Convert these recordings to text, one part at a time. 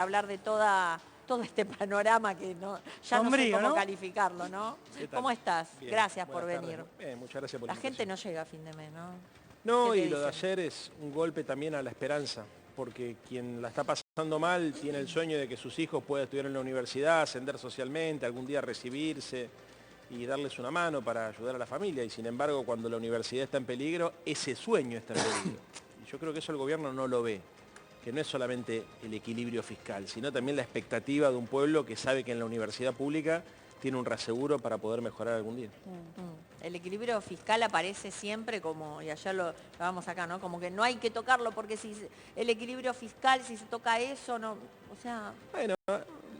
hablar de todo este panorama que ya Sombrío, no sé cómo ¿no? calificarlo, ¿no? ¿Cómo estás? Bien, Gracias por buenas venir. tardes. Bien, muchas gracias por La la gente invitación. no llega a fin de mes, ¿no? No, ¿Qué te y lo de dicen? ayer es un golpe también a la esperanza, porque quien la está pasando mal tiene el sueño de que sus hijos puedan estudiar en la universidad, ascender socialmente, algún día recibirse y darles una mano para ayudar a la familia. Y sin embargo, cuando la universidad está en peligro, ese sueño está en peligro. Y yo creo que eso el gobierno no lo ve, que no es solamente el equilibrio fiscal, sino también la expectativa de un pueblo que sabe que en la universidad pública tiene un reaseguro para poder mejorar algún día. El equilibrio fiscal aparece siempre como, y ayer lo vamos acá, ¿no? Como que no hay que tocarlo porque si el equilibrio fiscal, si se toca eso, no, o sea, Bueno,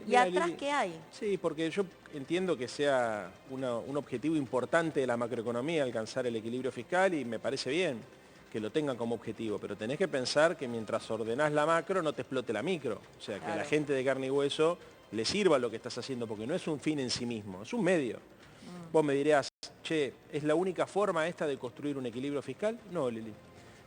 ¿y mira, atrás Lili, qué hay? sí, porque yo entiendo que sea un objetivo importante de la macroeconomía alcanzar el equilibrio fiscal y me parece bien que lo tengan como objetivo, pero tenés que pensar que mientras ordenás la macro no te explote la micro, o sea, que a la Claro. gente de carne y hueso le sirva lo que estás haciendo, porque no es un fin en sí mismo, es un medio. Vos me dirías, che, ¿es la única forma esta de construir un equilibrio fiscal? No, Lili,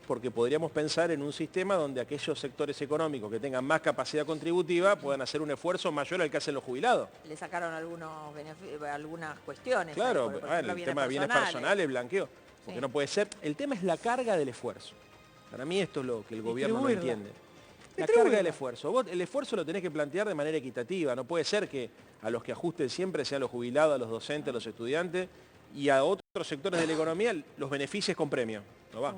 porque podríamos pensar en un sistema donde aquellos sectores económicos que tengan más capacidad contributiva puedan hacer un esfuerzo mayor al que hacen los jubilados. Le sacaron algunas cuestiones. Claro, por bueno, ejemplo, el tema de bienes personales, blanqueo, porque Sí. no puede ser. El tema es la carga del esfuerzo. Para mí esto es lo que el gobierno no Distribuirla. entiende. La Distribuirla. carga del esfuerzo. Vos el esfuerzo lo tenés que plantear de manera equitativa. No puede ser que a los que ajusten siempre sean los jubilados, a los docentes, a los estudiantes y a otros sectores de la economía los beneficies con premio. No va.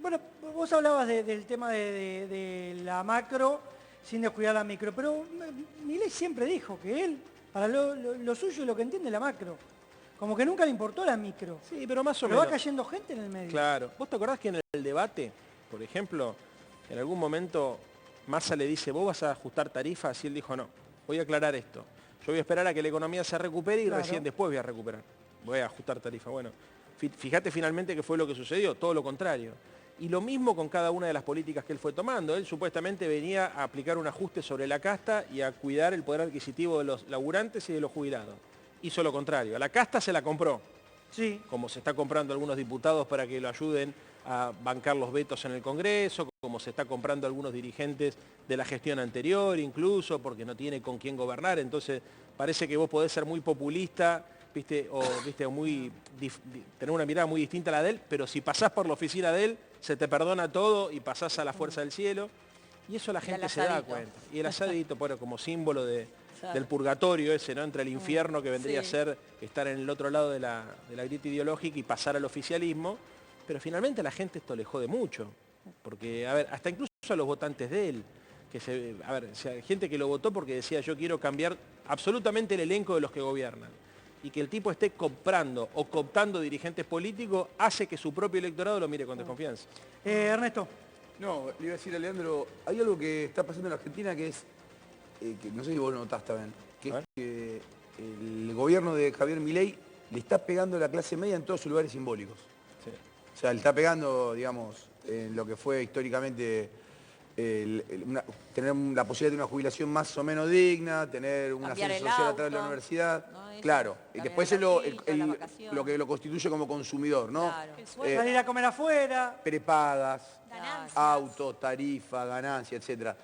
Bueno, vos hablabas del tema de la macro sin descuidar la micro, pero Milei siempre dijo que él, para lo suyo, lo que entiende es la macro. Como que nunca le importó la micro. Sí, pero más o Pero va menos. cayendo gente en el medio. Claro. ¿Vos te acordás que en el debate, por ejemplo, en algún momento Massa le dice, vos vas a ajustar tarifas? Y él dijo, no, voy a aclarar esto. Yo voy a esperar a que la economía se recupere y Claro. recién después voy a recuperar. Voy a ajustar tarifas. Bueno, fíjate finalmente qué fue lo que sucedió, todo lo contrario. Y lo mismo con cada una de las políticas que él fue tomando. Él supuestamente venía a aplicar un ajuste sobre la casta y a cuidar el poder adquisitivo de los laburantes y de los jubilados. Hizo lo contrario. A la casta se la compró, Sí. como se está comprando a algunos diputados para que lo ayuden a bancar los vetos en el Congreso, como se está comprando a algunos dirigentes de la gestión anterior incluso, porque no tiene con quién gobernar. Entonces parece que vos podés ser muy populista, o tener una mirada muy distinta a la de él, pero si pasás por la oficina de él, se te perdona todo y pasás a la fuerza del cielo. Y eso la gente se da asadito. cuenta. Y el asadito, bueno, como símbolo Claro. del purgatorio ese, ¿no? Entre el infierno que vendría Sí. a ser estar en el otro lado de la grieta ideológica y pasar al oficialismo, pero finalmente a la gente esto le jode mucho, porque, a ver, hasta incluso a los votantes de él, gente que lo votó porque decía yo quiero cambiar absolutamente el elenco de los que gobiernan, y que el tipo esté comprando o cooptando dirigentes políticos hace que su propio electorado lo mire con desconfianza. Ernesto. No, le iba a decir a Leandro, hay algo que está pasando en la Argentina que es, que no sé si vos lo notaste también, que A es ver. que el gobierno de Javier Milei le está pegando a la clase media en todos sus lugares simbólicos. Sí. O sea, le está pegando, digamos, en lo que fue históricamente tener la posibilidad de una jubilación más o menos digna, tener un Cambiar ascenso el social a través de la auto, universidad. ¿no? Eso, Claro, y cambiar después el es autito, las vacaciones. lo que lo constituye como consumidor, ¿no? Claro. Salir a comer afuera. Prepagas, Ganancias. autos, tarifa, ganancia, etc.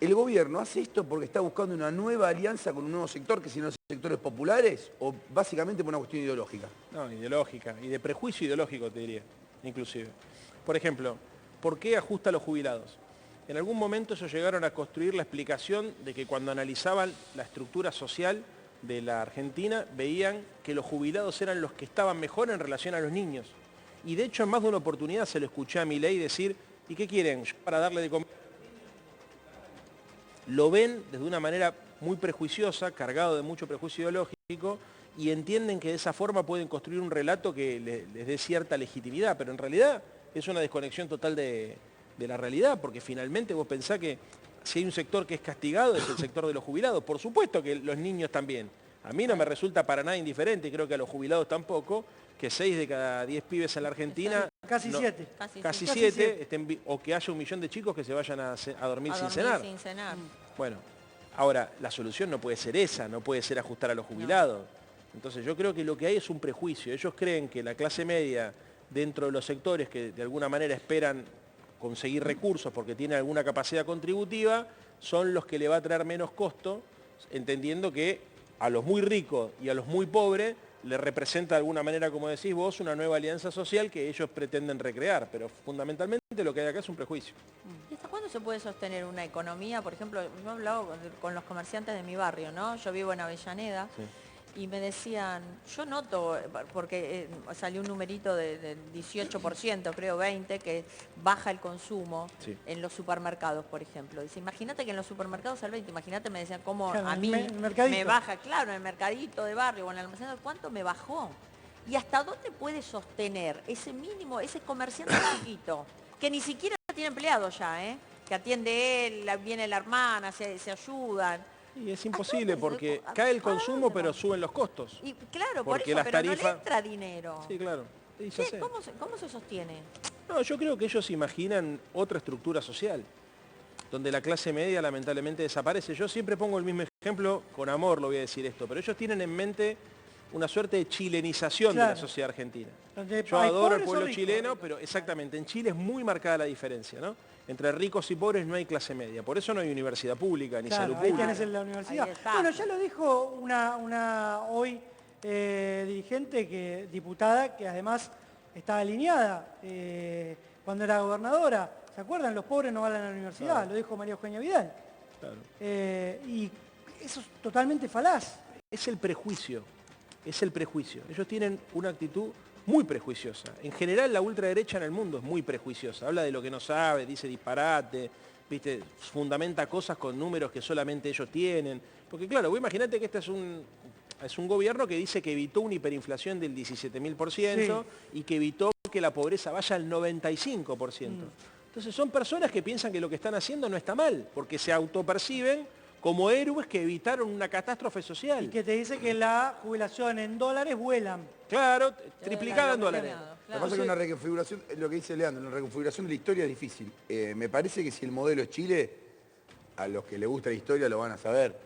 ¿El gobierno hace esto porque está buscando una nueva alianza con un nuevo sector, que si no son sectores populares, o básicamente por una cuestión ideológica? No, ideológica, y de prejuicio ideológico te diría, inclusive. Por ejemplo, ¿por qué ajusta a los jubilados? En algún momento ellos llegaron a construir la explicación de que cuando analizaban la estructura social de la Argentina, veían que los jubilados eran los que estaban mejor en relación a los niños. Y de hecho en más de una oportunidad se lo escuché a Milei decir, ¿y qué quieren? Yo para darle de comer. Lo ven desde una manera muy prejuiciosa, cargado de mucho prejuicio ideológico, y entienden que de esa forma pueden construir un relato que les dé cierta legitimidad, pero en realidad es una desconexión total de la realidad, porque finalmente vos pensás que si hay un sector que es castigado es el sector de los jubilados. Por supuesto que los niños también. A mí no me resulta para nada indiferente, y creo que a los jubilados tampoco, que 6 de cada 10 pibes en la Argentina... Casi no- 7. Casi Casi 7, o que haya 1 millón de chicos que se vayan a dormir sin cenar. Sin cenar. Bueno, ahora, la solución no puede ser esa, no puede ser ajustar a los jubilados. Entonces yo creo que lo que hay es un prejuicio. Ellos creen que la clase media, dentro de los sectores que de alguna manera esperan conseguir recursos porque tiene alguna capacidad contributiva, son los que le va a traer menos costo, entendiendo que a los muy ricos y a los muy pobres le representa de alguna manera, como decís vos, una nueva alianza social que ellos pretenden recrear, pero fundamentalmente lo que hay acá es un prejuicio. ¿Y hasta cuándo se puede sostener una economía? Por ejemplo, yo he hablado con los comerciantes de mi barrio, ¿no? Yo vivo en Avellaneda. Sí. Y me decían, yo noto, porque salió un numerito del 18%, creo 20%, que baja el consumo Sí. en los supermercados, por ejemplo. Dice, imagínate que en los supermercados al 20%, imagínate, me decían, cómo Claro, a mí el mercadito. me baja, claro, en el mercadito de barrio o en el almacén, ¿cuánto me bajó? ¿Y hasta dónde puede sostener ese mínimo, ese comerciante chiquito, que ni siquiera tiene empleados ya, que atiende él, viene la hermana, se ayudan? Y es imposible porque ¿A cae el dónde consumo, va? pero suben los costos. Y claro, por Porque eso, las pero no le tarifas- entra dinero. Sí, claro. Sí, ya ¿Qué? sé. ¿Cómo se sostiene? No, yo creo que ellos imaginan otra estructura social, donde la clase media lamentablemente desaparece. Yo siempre pongo el mismo ejemplo, con amor lo voy a decir esto, pero ellos tienen en mente una suerte de chilenización de Claro. la sociedad argentina. Donde Yo hay adoro el pobres o pueblo ricos. chileno, pero exactamente, en Chile es muy marcada la diferencia, ¿no? Entre ricos y pobres no hay clase media, por eso no hay universidad pública ni Claro, salud ahí pública. tenés la universidad. Ahí está. Bueno, ya lo dijo una hoy dirigente, diputada, que además está alineada cuando era gobernadora. ¿Se acuerdan? Los pobres no van a la universidad, Claro. lo dijo María Eugenia Vidal. Claro. Y eso es totalmente falaz. Es el prejuicio, es el prejuicio. Ellos tienen una actitud muy prejuiciosa. En general la ultraderecha en el mundo es muy prejuiciosa. Habla de lo que no sabe, dice disparate, ¿viste? Fundamenta cosas con números que solamente ellos tienen. Porque claro, vos imaginate que este es un gobierno que dice que evitó una hiperinflación del 17.000% y que evitó que la pobreza vaya al 95%. Entonces son personas que piensan que lo que están haciendo no está mal, porque se autoperciben como héroes que evitaron una catástrofe social. Y que te dice que la jubilación en dólares vuelan. Claro, triplicada en lo dólares. planeado, Lo que claro. pasa es que una reconfiguración, lo que dice Leandro, una reconfiguración de la historia es difícil. Me parece que si el modelo es Chile, a los que les gusta la historia lo van a saber.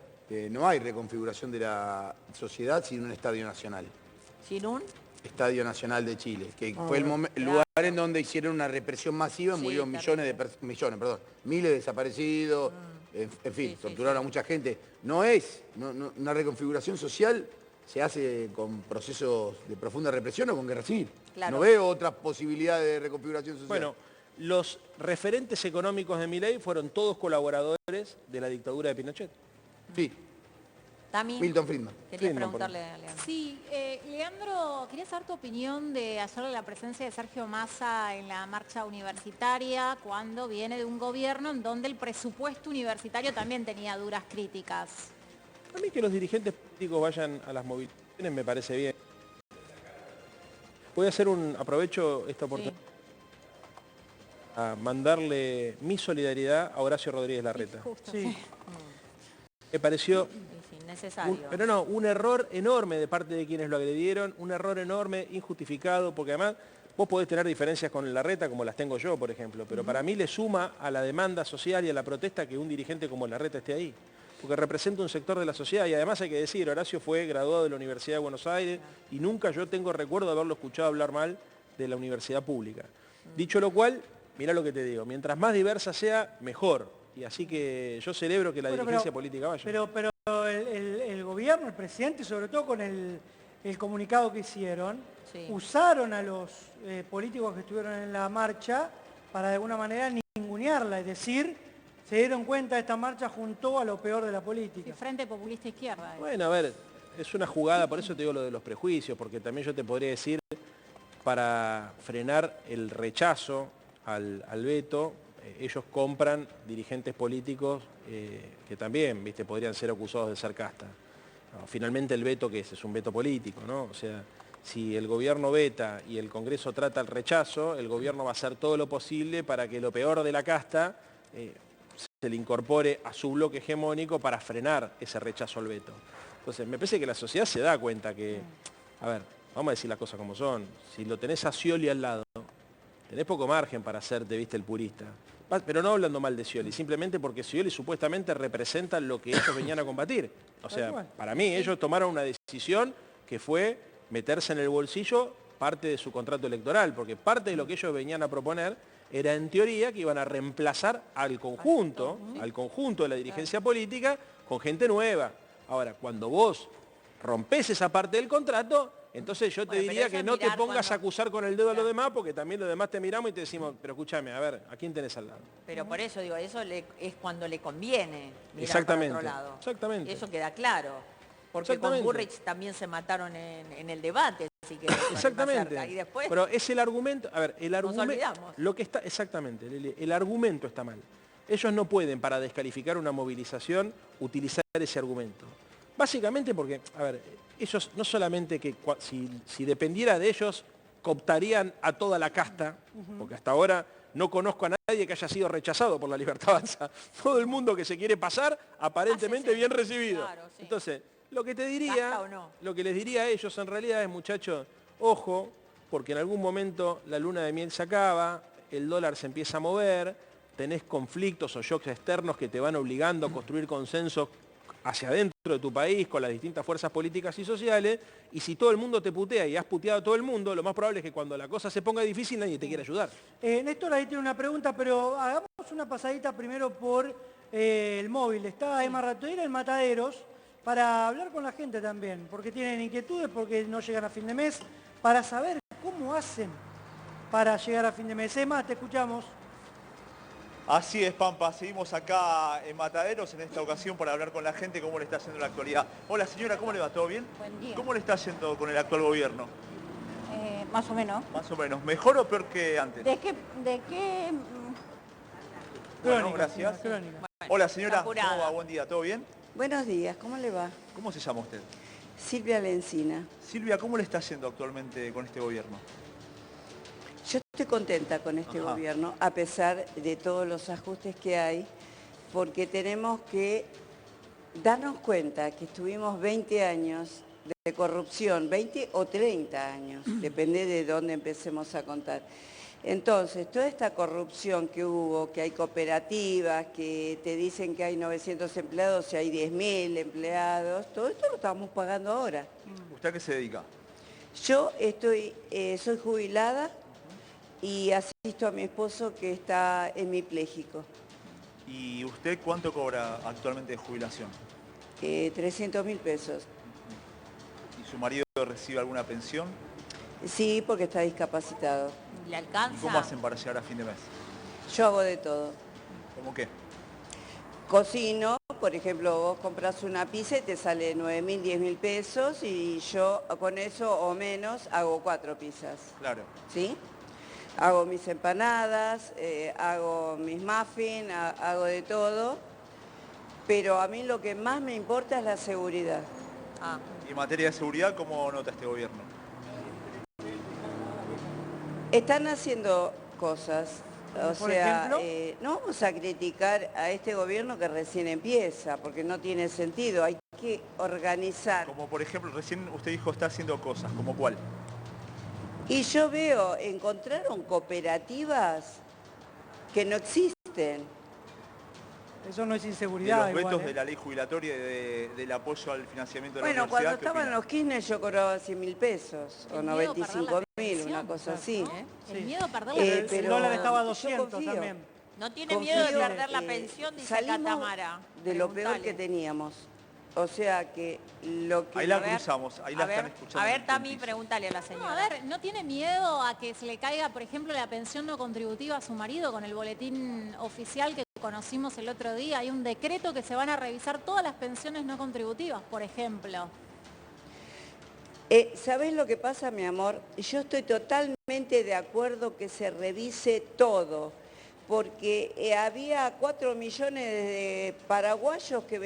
No hay reconfiguración de la sociedad sin un estadio nacional. Sin un... Estadio Nacional de Chile, que fue el lugar en donde hicieron una represión masiva, Sí, murieron miles de desaparecidos, en fin, Sí, torturaron a mucha gente. No es, una reconfiguración social se hace con procesos de profunda represión o con guerra civil. Claro. No veo otras posibilidades de reconfiguración social. Bueno, los referentes económicos de Milei fueron todos colaboradores de la dictadura de Pinochet. Sí, Tami, Milton Friedman. quería Friedman, preguntarle a Leandro. Sí, Leandro, quería saber tu opinión de ayer de la presencia de Sergio Massa en la marcha universitaria, cuando viene de un gobierno en donde el presupuesto universitario también tenía duras críticas. A mí que los dirigentes políticos vayan a las movilizaciones me parece bien. Voy a hacer aprovecho esta oportunidad a mandarle mi solidaridad a Horacio Rodríguez Larreta. Justo. Sí. Me pareció Sí, necesario. un error enorme de parte de quienes lo agredieron, un error enorme, injustificado, porque además vos podés tener diferencias con Larreta como las tengo yo, por ejemplo, pero para mí le suma a la demanda social y a la protesta que un dirigente como Larreta esté ahí, porque representa un sector de la sociedad y además hay que decir, Horacio fue graduado de la Universidad de Buenos Aires y nunca yo tengo recuerdo de haberlo escuchado hablar mal de la universidad pública. Dicho lo cual, mirá lo que te digo, mientras más diversa sea, mejor. Y así que yo celebro que la dirigencia política vaya. Pero el gobierno, el presidente, sobre todo con el comunicado que hicieron, Sí. usaron a los políticos que estuvieron en la marcha para de alguna manera ningunearla, es decir, se dieron cuenta de esta marcha juntó a lo peor de la Sí, política. Frente Populista Izquierda. Bueno, a ver, es una jugada, por eso te digo lo de los prejuicios, porque también yo te podría decir, para frenar el rechazo al veto, ellos compran dirigentes políticos que también, viste, podrían ser acusados de ser casta. No, finalmente el veto, ¿qué es? Es un veto político, ¿no? O sea, si el gobierno veta y el Congreso trata el rechazo, el gobierno va a hacer todo lo posible para que lo peor de la casta se le incorpore a su bloque hegemónico para frenar ese rechazo al veto. Entonces, me parece que la sociedad se da cuenta que, a ver, vamos a decir las cosas como son, si lo tenés a Scioli al lado, tenés poco margen para hacerte, viste, el purista. Pero no hablando mal de Scioli, simplemente porque Scioli supuestamente representa lo que ellos venían a combatir. O sea, para mí ellos tomaron una decisión que fue meterse en el bolsillo parte de su contrato electoral, porque parte de lo que ellos venían a proponer era en teoría que iban a reemplazar al conjunto de la dirigencia política con gente nueva. Ahora, cuando vos rompés esa parte del contrato, entonces yo te Bueno, pero diría eso que es no te mirar pongas a cuando- acusar con el dedo a los demás, porque también los demás te miramos y te decimos, pero escúchame, a ver, ¿a quién tenés al lado? Pero por eso digo, eso es cuando le conviene mirar Exactamente, para otro lado. exactamente. Eso queda claro. Porque Exactamente. con Burrich también se mataron en el debate, así que más Exactamente. cerca. Y después Pero es el argumento, a ver, el argumento, olvidamos. lo que está, exactamente, Lili, el argumento está mal. Ellos no pueden, para descalificar una movilización, utilizar ese argumento. Básicamente porque, a ver, ellos no solamente que si dependiera de ellos, cooptarían a toda la casta, porque hasta ahora no conozco a nadie que haya sido rechazado por la Libertad Avanza. Todo el mundo que se quiere pasar, aparentemente bien recibido. Claro, sí. Entonces, lo que te ¿Casta diría, o no? lo que les diría a ellos en realidad es, muchachos, ojo, porque en algún momento la luna de miel se acaba, el dólar se empieza a mover, tenés conflictos o shocks externos que te van obligando a construir consensos hacia adentro de tu país con las distintas fuerzas políticas y sociales, y si todo el mundo te putea y has puteado a todo el mundo, lo más probable es que cuando la cosa se ponga difícil nadie te quiera ayudar. Néstor, ahí tiene una pregunta, pero hagamos una pasadita primero por el móvil. Está Emma Ratoira en Mataderos para hablar con la gente también, porque tienen inquietudes, porque no llegan a fin de mes, para saber cómo hacen para llegar a fin de mes. Emma, te escuchamos. Así es, Pampa. Seguimos acá en Mataderos en esta ocasión para hablar con la gente cómo le está yendo la actualidad. Hola señora, ¿cómo le va? ¿Todo bien? Buen día. ¿Cómo le está yendo con el actual gobierno? Más o menos. Más o menos. ¿Mejor o peor que antes? ¿De qué? Bueno, Crónica, gracias. señora, crónica. Hola señora, apurada. ¿cómo va? Buen día, ¿todo bien? Buenos días, ¿cómo le va? ¿Cómo se llama usted? Silvia Lencina. Silvia, ¿cómo le está yendo actualmente con este gobierno? Yo estoy contenta con este Ajá. gobierno, a pesar de todos los ajustes que hay, porque tenemos que darnos cuenta que estuvimos 20 años de corrupción, 20 o 30 años, depende de dónde empecemos a contar. Entonces, toda esta corrupción que hubo, que hay cooperativas, que te dicen que hay 900 empleados y hay 10.000 empleados, todo esto lo estamos pagando ahora. ¿Usted a qué se dedica? Yo soy jubilada y asisto a mi esposo que está hemipléjico. ¿Y usted cuánto cobra actualmente de jubilación? 300.000 pesos. ¿Y su marido recibe alguna pensión? Sí, porque está discapacitado. ¿le ¿Y alcanza? cómo hacen para llegar a fin de mes? Yo hago de todo. ¿Cómo qué? Cocino, por ejemplo, vos compras una pizza y te sale 9.000, 10.000 pesos y yo con eso o menos hago 4 pizzas. Claro. ¿Sí? Hago mis empanadas, hago mis muffins, hago de todo, pero a mí lo que más me importa es la seguridad. Ah, ¿Y en materia de seguridad cómo nota este gobierno? Están haciendo cosas, o ¿Por sea, ejemplo? no vamos a criticar a este gobierno que recién empieza, porque no tiene sentido, hay que organizar. Como por ejemplo, recién usted dijo está haciendo cosas, ¿como cuál? Y yo veo, encontraron cooperativas que no existen. Eso no es De inseguridad los vetos igual, de la ley jubilatoria y del apoyo al financiamiento de la Bueno, cuando universidad, ¿qué estaban opina? los Kirchner yo cobraba 100.000 pesos, o El miedo a perder la 95.000, pensión, una cosa así. ¿no? El Sí. miedo a perder la El pensión. pero dólar estaba a yo 200 confío. también. no tiene Confío, miedo de perder la eh, pensión, dice salimos Catamara. de lo peor que Preguntale. teníamos. O sea que lo que... Ahí la A ver, cruzamos, ahí la a ver, están escuchando. A ver, en el Tami, piso. pregúntale a la No, señora. a ver, ¿no tiene miedo a que se le caiga, por ejemplo, la pensión no contributiva a su marido con el boletín oficial que conocimos el otro día? Hay un decreto que se van a revisar todas las pensiones no contributivas, por ejemplo. ¿Sabés lo que pasa, mi amor? Yo estoy totalmente de acuerdo que se revise todo, porque había 4 millones de paraguayos que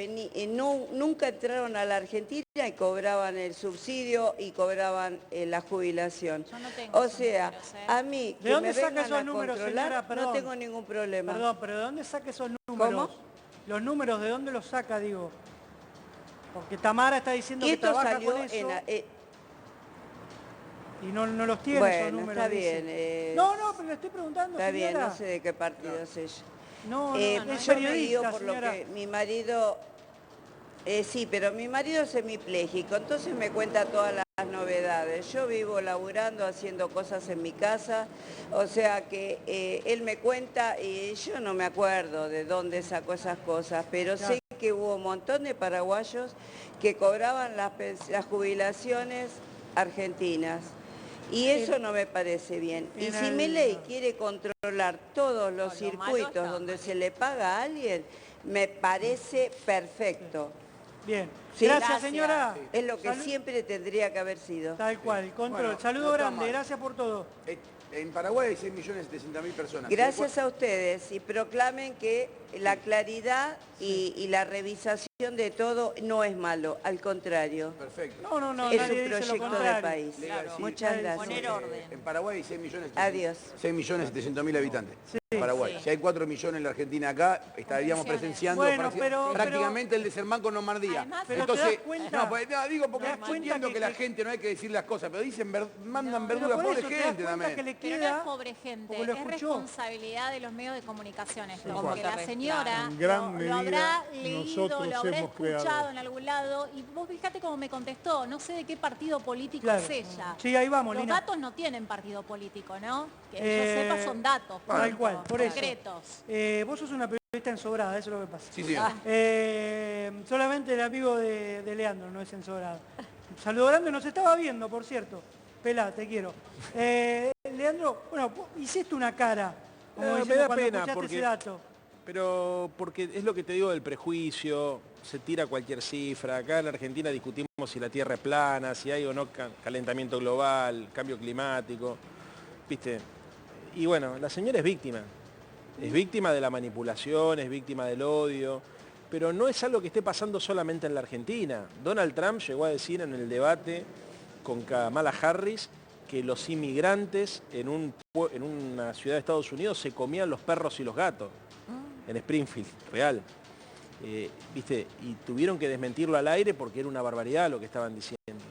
nunca entraron a la Argentina y cobraban el subsidio y cobraban la jubilación. Yo no tengo O esos sea, números, ¿eh? a mí ¿De que dónde me saca vengan esos a números, controlar, señora? no Perdón. tengo ningún problema. Perdón, pero ¿de dónde saca esos números? ¿Cómo? Los números, ¿de dónde los saca, digo? Porque Tamara está diciendo Y que esto trabaja salió con eso en... y no los tiene esos bueno, números. está dice. bien. No, pero le estoy preguntando, Está bien, señora. no sé de qué partido es ella. No, yo es me periodista, guío por lo señora. que mi marido... sí, pero mi marido es hemipléjico, entonces me cuenta todas las novedades. Yo vivo laburando, haciendo cosas en mi casa, o sea que él me cuenta y yo no me acuerdo de dónde sacó esas cosas, pero sé que hubo un montón de paraguayos que cobraban las jubilaciones argentinas. Y eso no me parece bien. Y si Milei quiere controlar todos los circuitos donde se le paga a alguien, me parece perfecto. Bien. Sí, Gracias, señora. Es lo que siempre tendría que haber sido. Tal cual, control. Bueno, Saludo no está grande, mal. gracias por todo. En Paraguay hay 6.700.000 personas. Gracias a ustedes y proclamen que la claridad y la revisación de todo no es malo, al contrario. Perfecto. No, Es nadie un dice lo proyecto de contrario. país. Le iba a decir, Muchas gracias. Poner orden. En Paraguay hay 6.700.000. Adiós. 6.700.000 habitantes. Sí. Paraguay. Si hay 4 millones en la Argentina acá, estaríamos presenciando Bueno, pero- prácticamente el desembarco en Normandía. Además, pero Entonces, te das cuenta- no, pues, no, digo porque te das yo cuenta entiendo que, la que- gente no hay que decir las cosas, pero dicen, mandan Pero verdura, por pobre eso te das gente cuenta también. que le Pero no queda... es pobre gente, porque lo es escuchó. responsabilidad de los medios de comunicación esto, ¿Cómo porque te la res- señora claro. En gran lo medida habrá leído, nosotros lo habrá hemos escuchado creado. en algún lado, y vos fíjate cómo me contestó, no sé de qué partido político Claro. es ella. Sí, ahí vamos, Los Lina. datos no tienen partido político, ¿no? Que Eh, yo sepa son datos, tal punto, cual, por eso. concretos. Vos sos una periodista ensobrada, eso es lo que pasa. Sí, señor. Solamente el amigo de Leandro no es ensobrado. Saludo grande, nos estaba viendo, por cierto. Pelá, te quiero. Leandro, bueno, vos hiciste una cara, como Me diciendo da cuando pena escuchaste porque- ese dato. Pero porque es lo que te digo del prejuicio, se tira cualquier cifra. Acá en la Argentina discutimos si la Tierra es plana, si hay o no calentamiento global, cambio climático, ¿viste? Y bueno, la señora es víctima. Es víctima de la manipulación, es víctima del odio, pero no es algo que esté pasando solamente en la Argentina. Donald Trump llegó a decir en el debate con Kamala Harris que los inmigrantes en una ciudad de Estados Unidos se comían los perros y los gatos, en Springfield, real. ¿Viste? Y tuvieron que desmentirlo al aire porque era una barbaridad lo que estaban diciendo.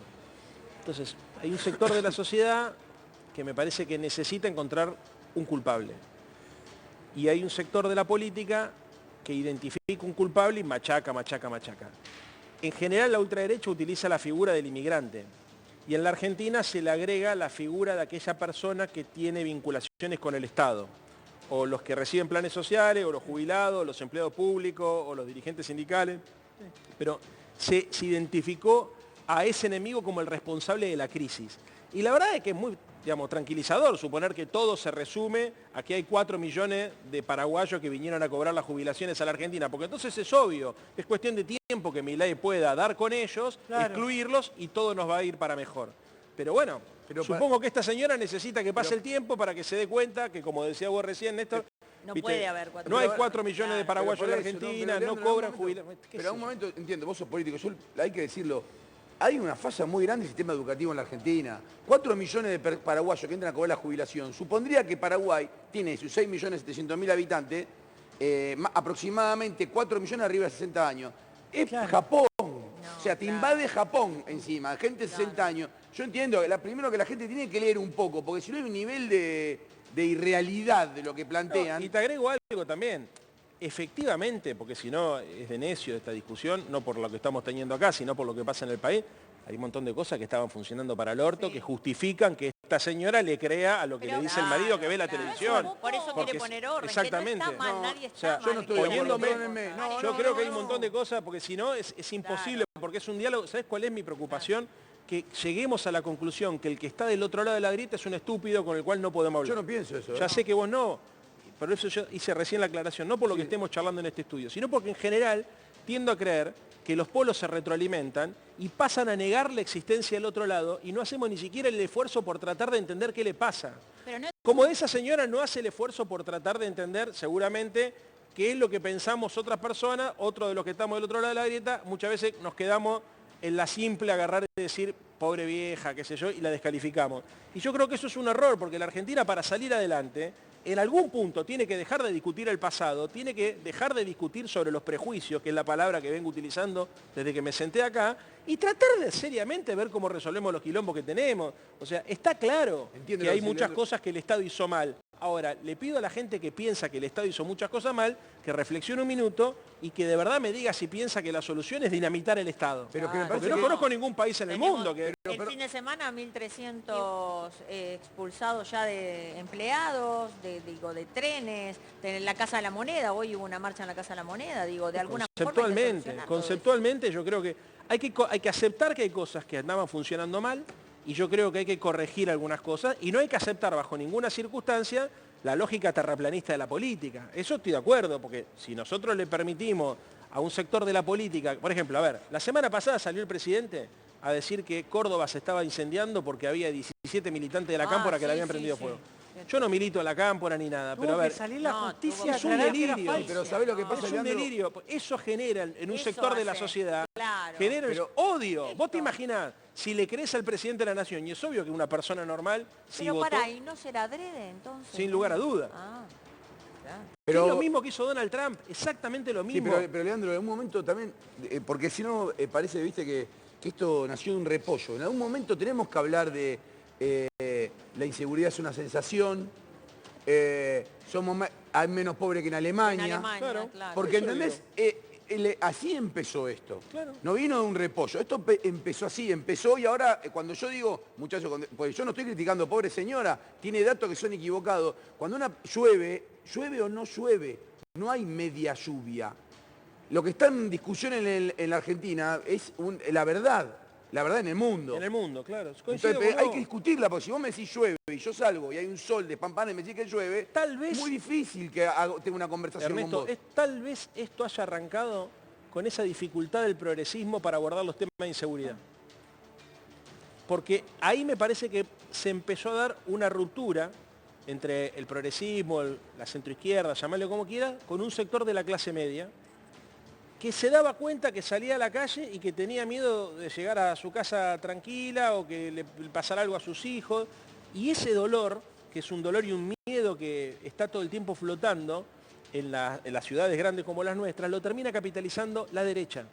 Entonces, hay un sector de la sociedad que me parece que necesita encontrar un culpable. Y hay un sector de la política que identifica un culpable y machaca. En general, la ultraderecha utiliza la figura del inmigrante. Y en la Argentina se le agrega la figura de aquella persona que tiene vinculaciones con el Estado. O los que reciben planes sociales, o los jubilados, o los empleados públicos, o los dirigentes sindicales. Pero se identificó a ese enemigo como el responsable de la crisis. Y la verdad es que es muy, tranquilizador suponer que todo se resume a que hay 4 millones de paraguayos que vinieron a cobrar las jubilaciones a la Argentina, porque entonces es obvio, es cuestión de tiempo que Milei pueda dar con ellos, Claro. excluirlos y todo nos va a ir para mejor. Pero bueno, supongo que esta señora necesita que pase el tiempo para que se dé cuenta que, como decía vos recién, Néstor, No ¿viste? puede haber 4 No hay millones. 4 millones de paraguayos en la Argentina, no cobran jubilaciones. Pero a un momento, entiendo, vos sos político, hay que decirlo, hay una falla muy grande del sistema educativo en la Argentina. 4 millones de paraguayos que entran a cobrar la jubilación. Supondría que Paraguay tiene sus 6.700.000 habitantes, aproximadamente 4 millones arriba de 60 años. Es Claro. Japón. O sea, te invade Japón encima, gente de 60 años. Yo entiendo, primero que la gente tiene que leer un poco, porque si no hay un nivel de irrealidad de lo que plantean. No, y te agrego algo también. Efectivamente, porque si no es de necio esta discusión, no por lo que estamos teniendo acá, sino por lo que pasa en el país, hay un montón de cosas que estaban funcionando para el orto, que justifican que esta señora le crea a lo que Pero le dice el marido que ve la claro. televisión. Por eso Porque quiere poner orden, exactamente. que no está mal, nadie está O sea, mal. yo no estoy de acuerdo, poniéndome- perdónenme. No, yo no, creo no, que hay un no. montón de cosas, porque si no es imposible, porque es un diálogo. ¿Sabes cuál es mi preocupación? Que lleguemos a la conclusión que el que está del otro lado de la grieta es un estúpido con el cual no podemos hablar. Yo no pienso eso. Ya sé que vos no, pero eso yo hice recién la aclaración, no por lo que estemos charlando en este estudio, sino porque en general tiendo a creer que los polos se retroalimentan y pasan a negar la existencia del otro lado y no hacemos ni siquiera el esfuerzo por tratar de entender qué le pasa. Pero no es Como esa señora no hace el esfuerzo por tratar de entender seguramente qué es lo que pensamos otras personas, otros de los que estamos del otro lado de la grieta, muchas veces nos quedamos en la simple agarrar y decir, pobre vieja, qué sé yo, y la descalificamos. Y yo creo que eso es un error, porque la Argentina para salir adelante, en algún punto tiene que dejar de discutir el pasado, tiene que dejar de discutir sobre los prejuicios, que es la palabra que vengo utilizando desde que me senté acá, y tratar de seriamente ver cómo resolvemos los quilombos que tenemos. O sea, está claro Entiendo que lo hay que muchas Leandro- cosas que el Estado hizo mal. Ahora, le pido a la gente que piensa que el Estado hizo muchas cosas mal, que reflexione un minuto y que de verdad me diga si piensa que la solución es dinamitar el Estado. Pero que me Porque parece no que- conozco ningún país en el Tenemos mundo que... el fin de semana 1.300 expulsados ya de empleados, de trenes, de la Casa de la Moneda. Hoy hubo una marcha en la Casa de la Moneda, digo, de alguna forma hay que solucionar todo eso. Conceptualmente yo creo que hay que aceptar que hay cosas que andaban funcionando mal y yo creo que hay que corregir algunas cosas y no hay que aceptar bajo ninguna circunstancia la lógica terraplanista de la política. Eso estoy de acuerdo, porque si nosotros le permitimos a un sector de la política, por ejemplo, a ver, la semana pasada salió el presidente a decir que Córdoba se estaba incendiando porque había 17 militantes de la Cámpora que le habían prendido fuego. Yo no milito en la Cámpora ni nada, pero a Tuvo que ver, salir la no, justicia a es un aclarar que era delirio. falso. Pero ¿sabés lo que pasa, es un Leandro? delirio. Eso genera en un Eso sector de la hace, sociedad, claro. genera Pero- odio. Vos te imaginás, si le crees al presidente de la Nación, y es obvio que una persona normal sí Pero votó, pará, ¿y no será adrede entonces? sin ¿no? lugar a duda. Ah, claro. Pero- Es lo mismo que hizo Donald Trump, exactamente lo Sí, mismo. pero Leandro, en un momento también, porque si no parece, viste, que esto nació de un repollo. En algún momento tenemos que hablar de la inseguridad es una sensación, hay menos pobres que en Alemania. En Alemania, claro. claro. Porque, Eso ¿entendés? Así empezó esto. Claro. No vino de un repollo. Esto empezó así, empezó y ahora, cuando yo digo, muchachos, pues yo no estoy criticando, pobre señora, tiene datos que son equivocados. Cuando llueve o no llueve, no hay media lluvia. Lo que está en discusión en la Argentina es la verdad en el mundo. En el mundo, claro. Coincido Entonces, con hay vos. que discutirla, porque si vos me decís llueve y yo salgo y hay un sol despampana y me decís que llueve, Tal vez- es muy difícil que tenga una conversación Ernesto, con vos. tal vez esto haya arrancado con esa dificultad del progresismo para abordar los temas de inseguridad. Porque ahí me parece que se empezó a dar una ruptura entre el progresismo, la centroizquierda, llamarlo como quiera, con un sector de la clase media, que se daba cuenta que salía a la calle y que tenía miedo de llegar a su casa tranquila o que le pasara algo a sus hijos. Y ese dolor, que es un dolor y un miedo que está todo el tiempo flotando en las ciudades grandes como las nuestras, lo termina capitalizando la derecha.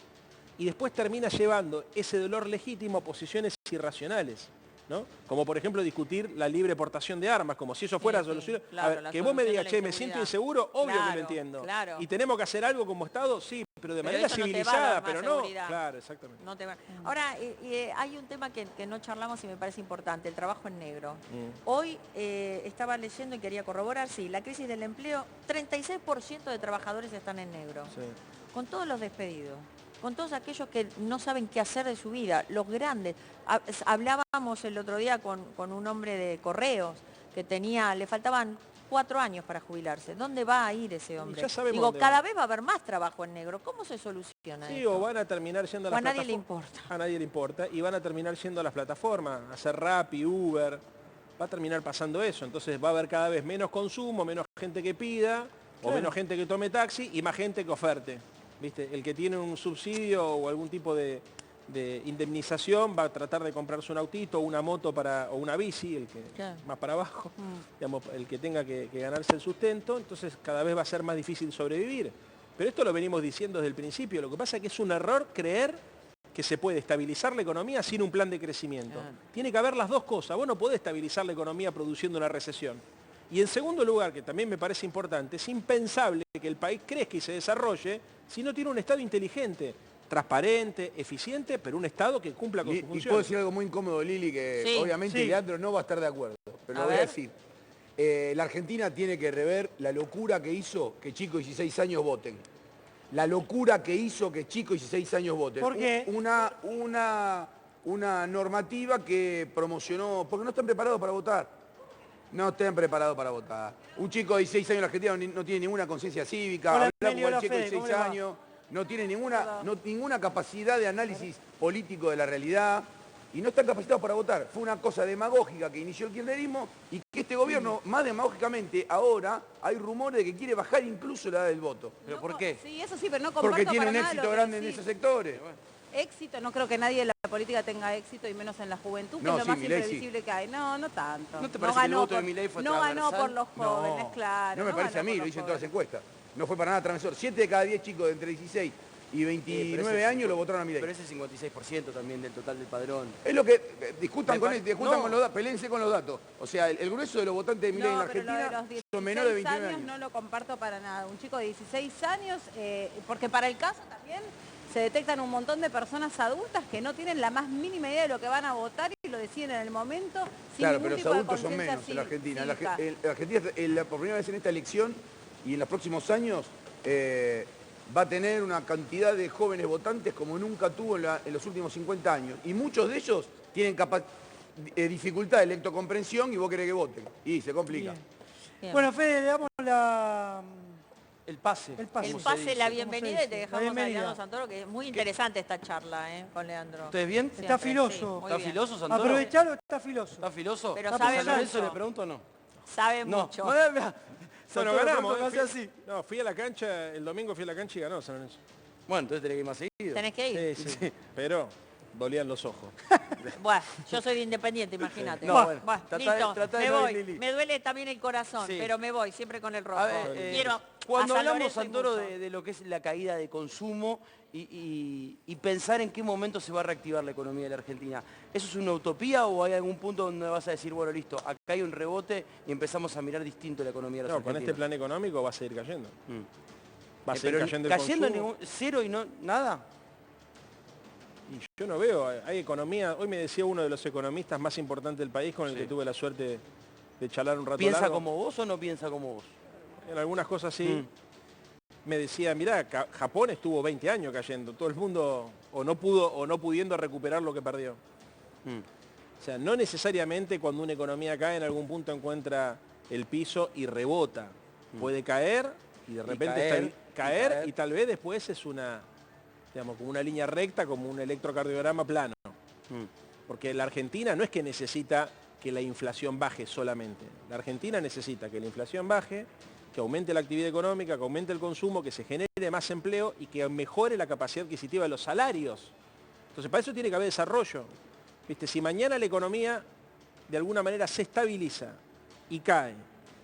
Y después termina llevando ese dolor legítimo a posiciones irracionales, ¿no? Como por ejemplo discutir la libre portación de armas, como si eso fuera Sí, la solución. claro, A ver, la que vos me solución digas, a la che, me siento inseguridad. inseguro, obvio que Claro, lo entiendo. claro. Y tenemos que hacer algo como Estado, sí, pero de Pero manera eso no te va a civilizada, dar más pero no. seguridad. Claro, exactamente. No te va- Ahora, hay un tema que no charlamos y me parece importante, el trabajo en negro. Hoy estaba leyendo y quería corroborar, sí, la crisis del empleo, 36% de trabajadores están en negro. Sí. Con todos los despedidos, con todos aquellos que no saben qué hacer de su vida, los grandes. Hablábamos el otro día con un hombre de correos que le faltaban 4 años para jubilarse. ¿Dónde va a ir ese hombre? ya sabemos Digo, dónde cada va. vez va a haber más trabajo en negro. ¿Cómo se soluciona Sí, esto? o van a terminar yendo a O las a nadie le plataformas. importa. A nadie le importa. Y van a terminar yendo a las plataformas, a hacer Rappi, Uber. Va a terminar pasando eso. Entonces va a haber cada vez menos consumo, menos gente que pida, o menos gente que tome taxi y más gente que oferte. ¿Viste? El que tiene un subsidio o algún tipo de indemnización va a tratar de comprarse un autito, una moto o una bici, el que Claro. más para abajo, digamos, el que tenga que ganarse el sustento, entonces cada vez va a ser más difícil sobrevivir. Pero esto lo venimos diciendo desde el principio, lo que pasa es que es un error creer que se puede estabilizar la economía sin un plan de crecimiento. Claro. Tiene que haber las dos cosas, vos no podés estabilizar la economía produciendo una recesión. Y en segundo lugar, que también me parece importante, es impensable que el país crezca y se desarrolle si no tiene un Estado inteligente, transparente, eficiente, pero un Estado que cumpla con su Y puedo función. decir algo muy incómodo, Lili, que Sí, obviamente sí. Leandro no va a estar de acuerdo, pero A lo voy a ver. decir. La Argentina tiene que rever la locura que hizo que chicos de 16 años voten. La locura que hizo que chicos de 16 años voten. ¿Por qué? Una normativa que promocionó, porque no están preparados para votar. No están preparados para votar. Un chico de 16 años en la Argentina no tiene ninguna conciencia cívica, Hola, habla con Emilio, el hola, chico de Fede, ¿cómo 16 le va? años, no tiene ninguna capacidad de análisis político de la realidad y no están capacitados para votar. Fue una cosa demagógica que inició el kirchnerismo y que este gobierno, más demagógicamente, ahora hay rumores de que quiere bajar incluso la edad del voto. ¿Pero por qué? Sí, eso sí, pero no comparto Porque tiene para un nada éxito lo que grande en decís. esos sectores. Éxito, no creo que nadie en la política tenga éxito y menos en la juventud, que No, es lo sí, más Milei sí. imprevisible que hay. No, no tanto. ¿No te parece que el voto de por- Milei fue No ganó transversal? por los jóvenes, No, claro. no me parece a ganó mí, por lo los dicen todas las jóvenes. encuestas. No fue para nada transversor. 7 de cada 10 chicos de entre 16 y 29 años lo votaron a Milei. Pero ese 56% también del total del padrón. Es lo que discutan con él, no. con los datos, peleense con los datos. O sea, el grueso de los votantes de Milei en la pero lo de Argentina los son menores de 16 29 años años. no lo comparto para nada. Un chico de 16 años, porque para el caso también se detectan un montón de personas adultas que no tienen la más mínima idea de lo que van a votar y lo deciden en el momento sin Claro, ningún pero los tipo de adultos son conciencia menos en la Argentina. cívica. La Argentina, por primera vez en esta elección y en los próximos años, va a tener una cantidad de jóvenes votantes como nunca tuvo en los últimos 50 años. Y muchos de ellos tienen dificultad de lectocomprensión y vos querés que voten. Y se complica. Bien. Bueno, Fede, le damos El pase. el pase. El ¿Cómo pase, la ¿Cómo bienvenida se y te dice? dejamos a bienvenida. Leandro Santoro, que es muy interesante esta charla con Leandro. ¿Ustedes bien? Siempre, Está sí, filoso. muy ¿Está bien. filoso, Santoro? Aprovechalo, está filoso. ¿Está filoso? Pero Está sabe ¿San Lorenzo mucho. le pregunto o no? Sabe No. mucho. Mirá, Bueno, Santoro, ganamos. pronto me hace así. No, fui a la cancha, el domingo fui a la cancha y ganó San Lorenzo. Bueno, entonces tenés que ir más seguido. Tenés que ir. Sí, sí. Pero dolían los ojos. Bueno, yo soy de Independiente, imagínate. No, bueno, Bueno, tratá de me no voy. ir, Lili. Me duele también el corazón, Sí. pero me voy, siempre con el rojo. A ver, Quiero cuando a San hablamos, Lorenzo y Santoro, mucho. de lo que es la caída de consumo y pensar en qué momento se va a reactivar la economía de la Argentina, ¿eso es una utopía o hay algún punto donde vas a decir, bueno, listo, acá hay un rebote y empezamos a mirar distinto la economía de los No, con este argentinos? plan económico va a seguir cayendo. Va a seguir Pero cayendo el cayendo consumo. cero y no nada. Y yo no veo, hay economía, hoy me decía uno de los economistas más importantes del país con el Sí. que tuve la suerte de charlar un rato ¿Piensa largo. como vos o no piensa como vos? En algunas cosas sí. Me decía, mirá, Japón estuvo 20 años cayendo, todo el mundo o no pudo o no pudiendo recuperar lo que perdió. O sea, no necesariamente cuando una economía cae en algún punto encuentra el piso y rebota. Puede caer y de repente caer y tal vez después es una, digamos, como una línea recta, como un electrocardiograma plano. Porque la Argentina no es que necesita que la inflación baje solamente. La Argentina necesita que la inflación baje, que aumente la actividad económica, que aumente el consumo, que se genere más empleo y que mejore la capacidad adquisitiva de los salarios. Entonces, para eso tiene que haber desarrollo. ¿Viste? Si mañana la economía de alguna manera se estabiliza y cae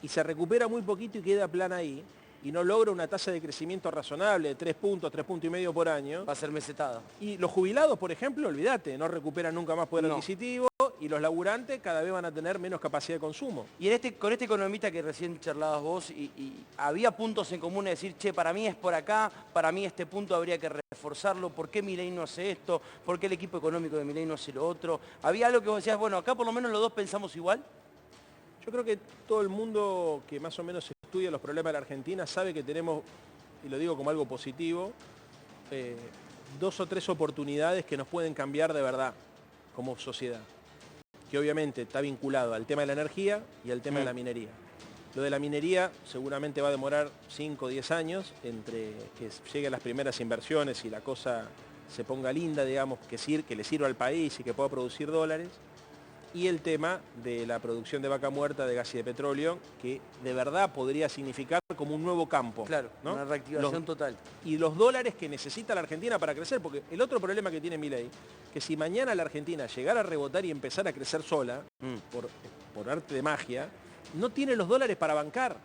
y se recupera muy poquito y queda plana ahí y no logra una tasa de crecimiento razonable de 3 puntos, 3 puntos y medio por año, Va a ser mesetada. y los jubilados, por ejemplo, olvídate, no recuperan nunca más poder No. adquisitivo y los laburantes cada vez van a tener menos capacidad de consumo. Y con este economista que recién charlabas vos, y había puntos en común de decir, che, para mí es por acá, para mí este punto habría que reforzarlo, ¿por qué Milei no hace esto? ¿Por qué el equipo económico de Milei no hace lo otro? ¿Había algo que vos decías, bueno, acá por lo menos los dos pensamos igual? Yo creo que todo el mundo que más o menos estudia los problemas de la Argentina sabe que tenemos, y lo digo como algo positivo, 2 o 3 oportunidades que nos pueden cambiar de verdad como sociedad. Que obviamente está vinculado al tema de la energía y al tema de la minería. Lo de la minería seguramente va a demorar 5 o 10 años entre que lleguen las primeras inversiones y la cosa se ponga linda, digamos, que le sirva al país y que pueda producir dólares. Y el tema de la producción de vaca muerta, de gas y de petróleo, que de verdad podría significar como un nuevo campo. Claro, ¿no? una reactivación total. Y los dólares que necesita la Argentina para crecer, porque el otro problema que tiene Milei, que si mañana la Argentina llegara a rebotar y empezar a crecer sola, por arte de magia, no tiene los dólares para bancar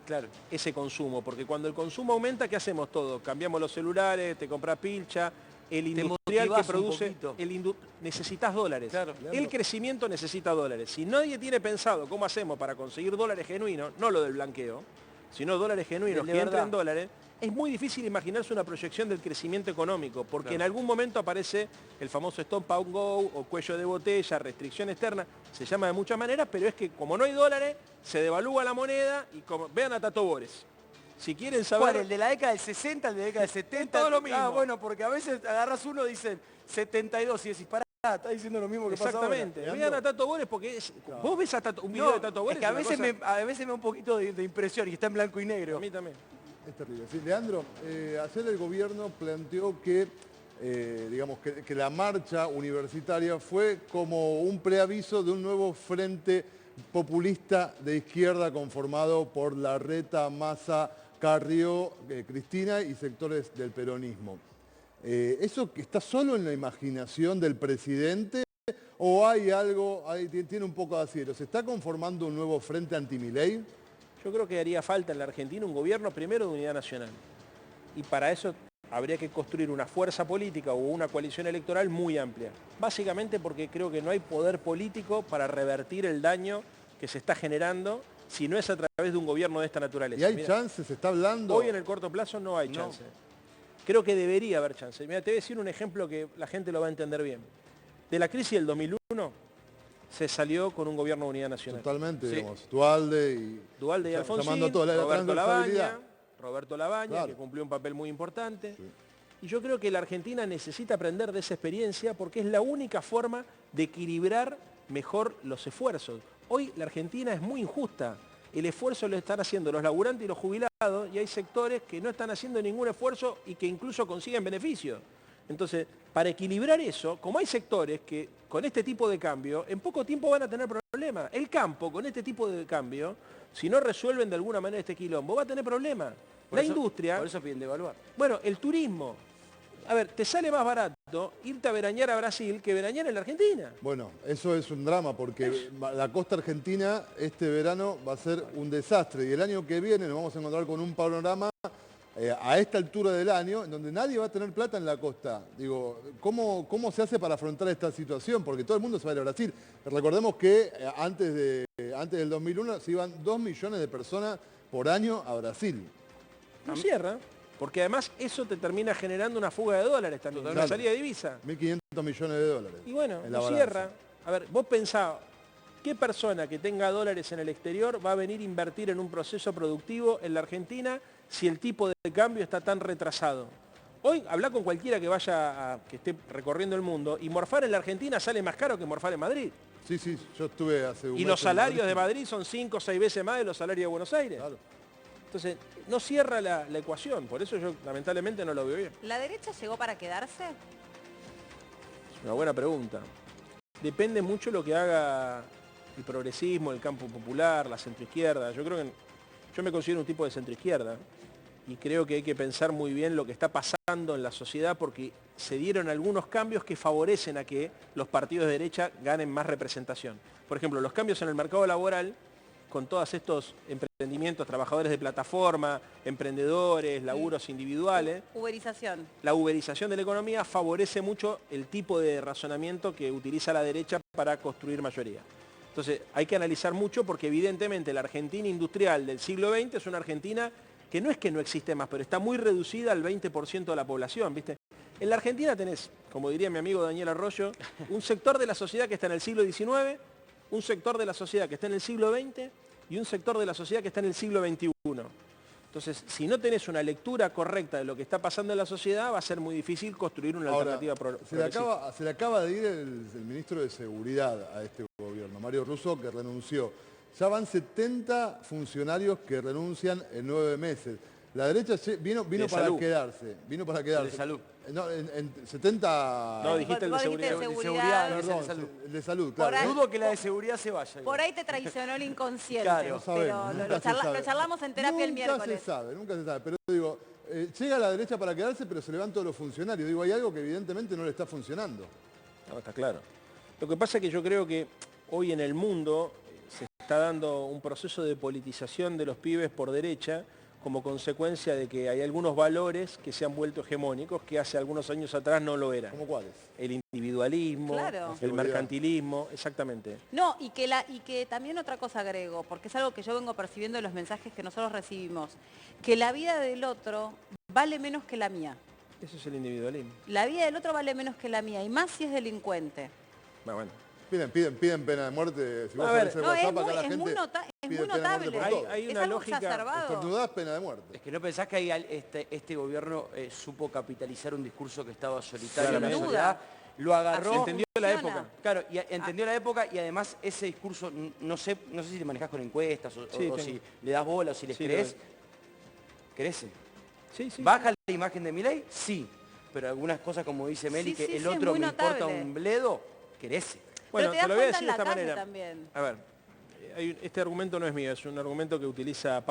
ese consumo, porque cuando el consumo aumenta, ¿qué hacemos todos? Cambiamos los celulares, te compras pilcha, el industrial que motivás un produce, poquito. necesitas dólares. Claro. El crecimiento necesita dólares. Si nadie tiene pensado cómo hacemos para conseguir dólares genuinos, no lo del blanqueo, sino dólares genuinos De que verdad. entren dólares, es muy difícil imaginarse una proyección del crecimiento económico, porque en algún momento aparece el famoso stop and go o cuello de botella, restricción externa, se llama de muchas maneras, pero es que como no hay dólares, se devalúa la moneda y como vean a Tato Bores. Si quieren saber... ¿Cuál? ¿El de la década del 60, el de la década del 70? todo lo mismo. Ah, bueno, porque a veces agarras uno y dicen 72 y decís, pará, está diciendo lo mismo que pasa ahora. Exactamente. Vean a Tato Bores porque vos ves a un video No, de Tato Bores... es que a es una veces, cosa- a veces me da un poquito de impresión y está en blanco y negro. A mí también. Es terrible. Sí, Leandro, ayer el gobierno planteó que, digamos, que la marcha universitaria fue como un preaviso de un nuevo frente populista de izquierda conformado por Larreta, Massa, Carrió, Cristina y sectores del peronismo. ¿Eso que está solo en la imaginación del presidente o hay algo, tiene un poco de asiero? ¿Se está conformando un nuevo frente anti-Milei? Yo creo que haría falta en la Argentina un gobierno primero de unidad nacional. Y para eso habría que construir una fuerza política o una coalición electoral muy amplia. Básicamente porque creo que no hay poder político para revertir el daño que se está generando si no es a través de un gobierno de esta naturaleza. ¿Y hay Mirá, chances? ¿Se está hablando? hoy en el corto plazo no hay chance. Creo que debería haber chance. Mira, te voy a decir un ejemplo que la gente lo va a entender bien. De la crisis del 2001 se salió con un gobierno de unidad nacional. Totalmente, Sí. digamos. Dualde y Alfonsín, llamando a toda la transversabilidad. Roberto Labaña, Claro. que cumplió un papel muy importante. Sí. Y yo creo que la Argentina necesita aprender de esa experiencia porque es la única forma de equilibrar mejor los esfuerzos. Hoy la Argentina es muy injusta. El esfuerzo lo están haciendo los laburantes y los jubilados y hay sectores que no están haciendo ningún esfuerzo y que incluso consiguen beneficios. Entonces, para equilibrar eso, como hay sectores que con este tipo de cambio en poco tiempo van a tener problemas. El campo con este tipo de cambio, si no resuelven de alguna manera este quilombo, va a tener problemas. La industria... Por eso piden devaluar. Bueno, el turismo. A ver, te sale más barato irte a veranear a Brasil que veranear en la Argentina. Bueno, eso es un drama porque la costa argentina este verano va a ser un desastre y el año que viene nos vamos a encontrar con un panorama a esta altura del año en donde nadie va a tener plata en la costa. Digo, ¿cómo se hace para afrontar esta situación? Porque todo el mundo se va a ir a Brasil. Recordemos que antes del 2001 se iban 2 millones de personas por año a Brasil. No cierra, porque además eso te termina generando una fuga de dólares también, una salida de divisa. 1.500 millones de dólares. Y bueno, en la no balanza. cierra. A ver, vos pensá, ¿qué persona que tenga dólares en el exterior va a venir a invertir en un proceso productivo en la Argentina si el tipo de cambio está tan retrasado? Hoy habla con cualquiera que vaya, que esté recorriendo el mundo, y morfar en la Argentina sale más caro que morfar en Madrid. Sí, yo estuve hace un mes Y los en salarios de Madrid son 5 o 6 veces más de los salarios de Buenos Aires. Claro. Entonces, no cierra la ecuación, por eso yo lamentablemente no lo veo bien. ¿La derecha llegó para quedarse? Es una buena pregunta. Depende mucho lo que haga el progresismo, el campo popular, la centroizquierda. Yo creo que yo me considero un tipo de centroizquierda y creo que hay que pensar muy bien lo que está pasando en la sociedad porque se dieron algunos cambios que favorecen a que los partidos de derecha ganen más representación. Por ejemplo, los cambios en el mercado laboral, con todos estos emprendimientos, trabajadores de plataforma, emprendedores, laburos individuales. Uberización. La uberización de la economía favorece mucho el tipo de razonamiento que utiliza la derecha para construir mayoría. Entonces hay que analizar mucho porque evidentemente la Argentina industrial del siglo XX es una Argentina que no es que no existe más, pero está muy reducida al 20% de la población, ¿viste? En la Argentina tenés, como diría mi amigo Daniel Arroyo, un sector de la sociedad que está en el siglo XIX, un sector de la sociedad que está en el siglo XX y un sector de la sociedad que está en el siglo XXI. Entonces, si no tenés una lectura correcta de lo que está pasando en la sociedad, va a ser muy difícil construir una alternativa progresista. Se le acaba de ir el ministro de Seguridad a este gobierno, Mario Russo, que renunció. Ya van 70 funcionarios que renuncian en 9 meses. La derecha vino para salud. quedarse. Vino para quedarse. De salud. No, en 70... No, dijiste el de Vos dijiste seguridad. de De seguridad, Perdón, de salud. el de salud, Por claro. ahí- Dudo que la de seguridad se vaya. Por ahí te traicionó el inconsciente. Claro. No sabemos, pero nunca lo se sabe. charlamos en terapia el miércoles. Nunca se sabe. Pero digo, llega la derecha para quedarse, pero se le van todos los funcionarios. Digo, hay algo que evidentemente no le está funcionando. No, está claro. Lo que pasa es que yo creo que hoy en el mundo se está dando un proceso de politización de los pibes por derecha como consecuencia de que hay algunos valores que se han vuelto hegemónicos que hace algunos años atrás no lo eran. ¿Cómo cuáles? El individualismo, Claro. el mercantilismo, exactamente. No, y que también otra cosa agrego, porque es algo que yo vengo percibiendo en los mensajes que nosotros recibimos, que la vida del otro vale menos que la mía. Eso es el individualismo. La vida del otro vale menos que la mía, y más si es delincuente. Bueno. Piden pena de muerte. Si vos A ver, abrís el No, es WhatsApp, acá la muy gente es pide muy pena de muerte notable. por todo. Hay Es una algo lógica. exacerbado. Estornudás, pena de muerte. Es que no pensás que este gobierno supo capitalizar un discurso que estaba solitario en la Sin sociedad, duda. lo agarró, Así Entendió la funciona. época. claro, y entendió la época y además ese discurso, no sé si te manejás con encuestas o Sí, o tengo. si le das bola o si les Sí, crees, lo crece. Sí, sí. ¿Baja la imagen de Milei? Sí, pero algunas cosas como dice Meli, Sí, que sí, el sí, es otro muy me importa notable. un bledo, crece. Bueno, Pero te das te lo voy a cuenta decir en de la esta calle manera. también. A ver, este argumento no es mío, es un argumento que utiliza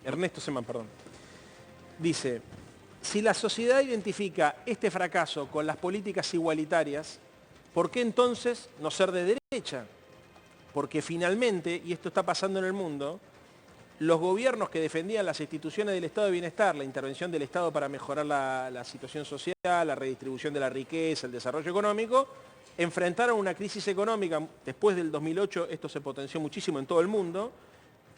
Ernesto Semán, perdón. Dice, si la sociedad identifica este fracaso con las políticas igualitarias, ¿por qué entonces no ser de derecha? Porque finalmente, y esto está pasando en el mundo, los gobiernos que defendían las instituciones del estado de bienestar, la intervención del Estado para mejorar la situación social, la redistribución de la riqueza, el desarrollo económico, enfrentaron una crisis económica, después del 2008 esto se potenció muchísimo en todo el mundo,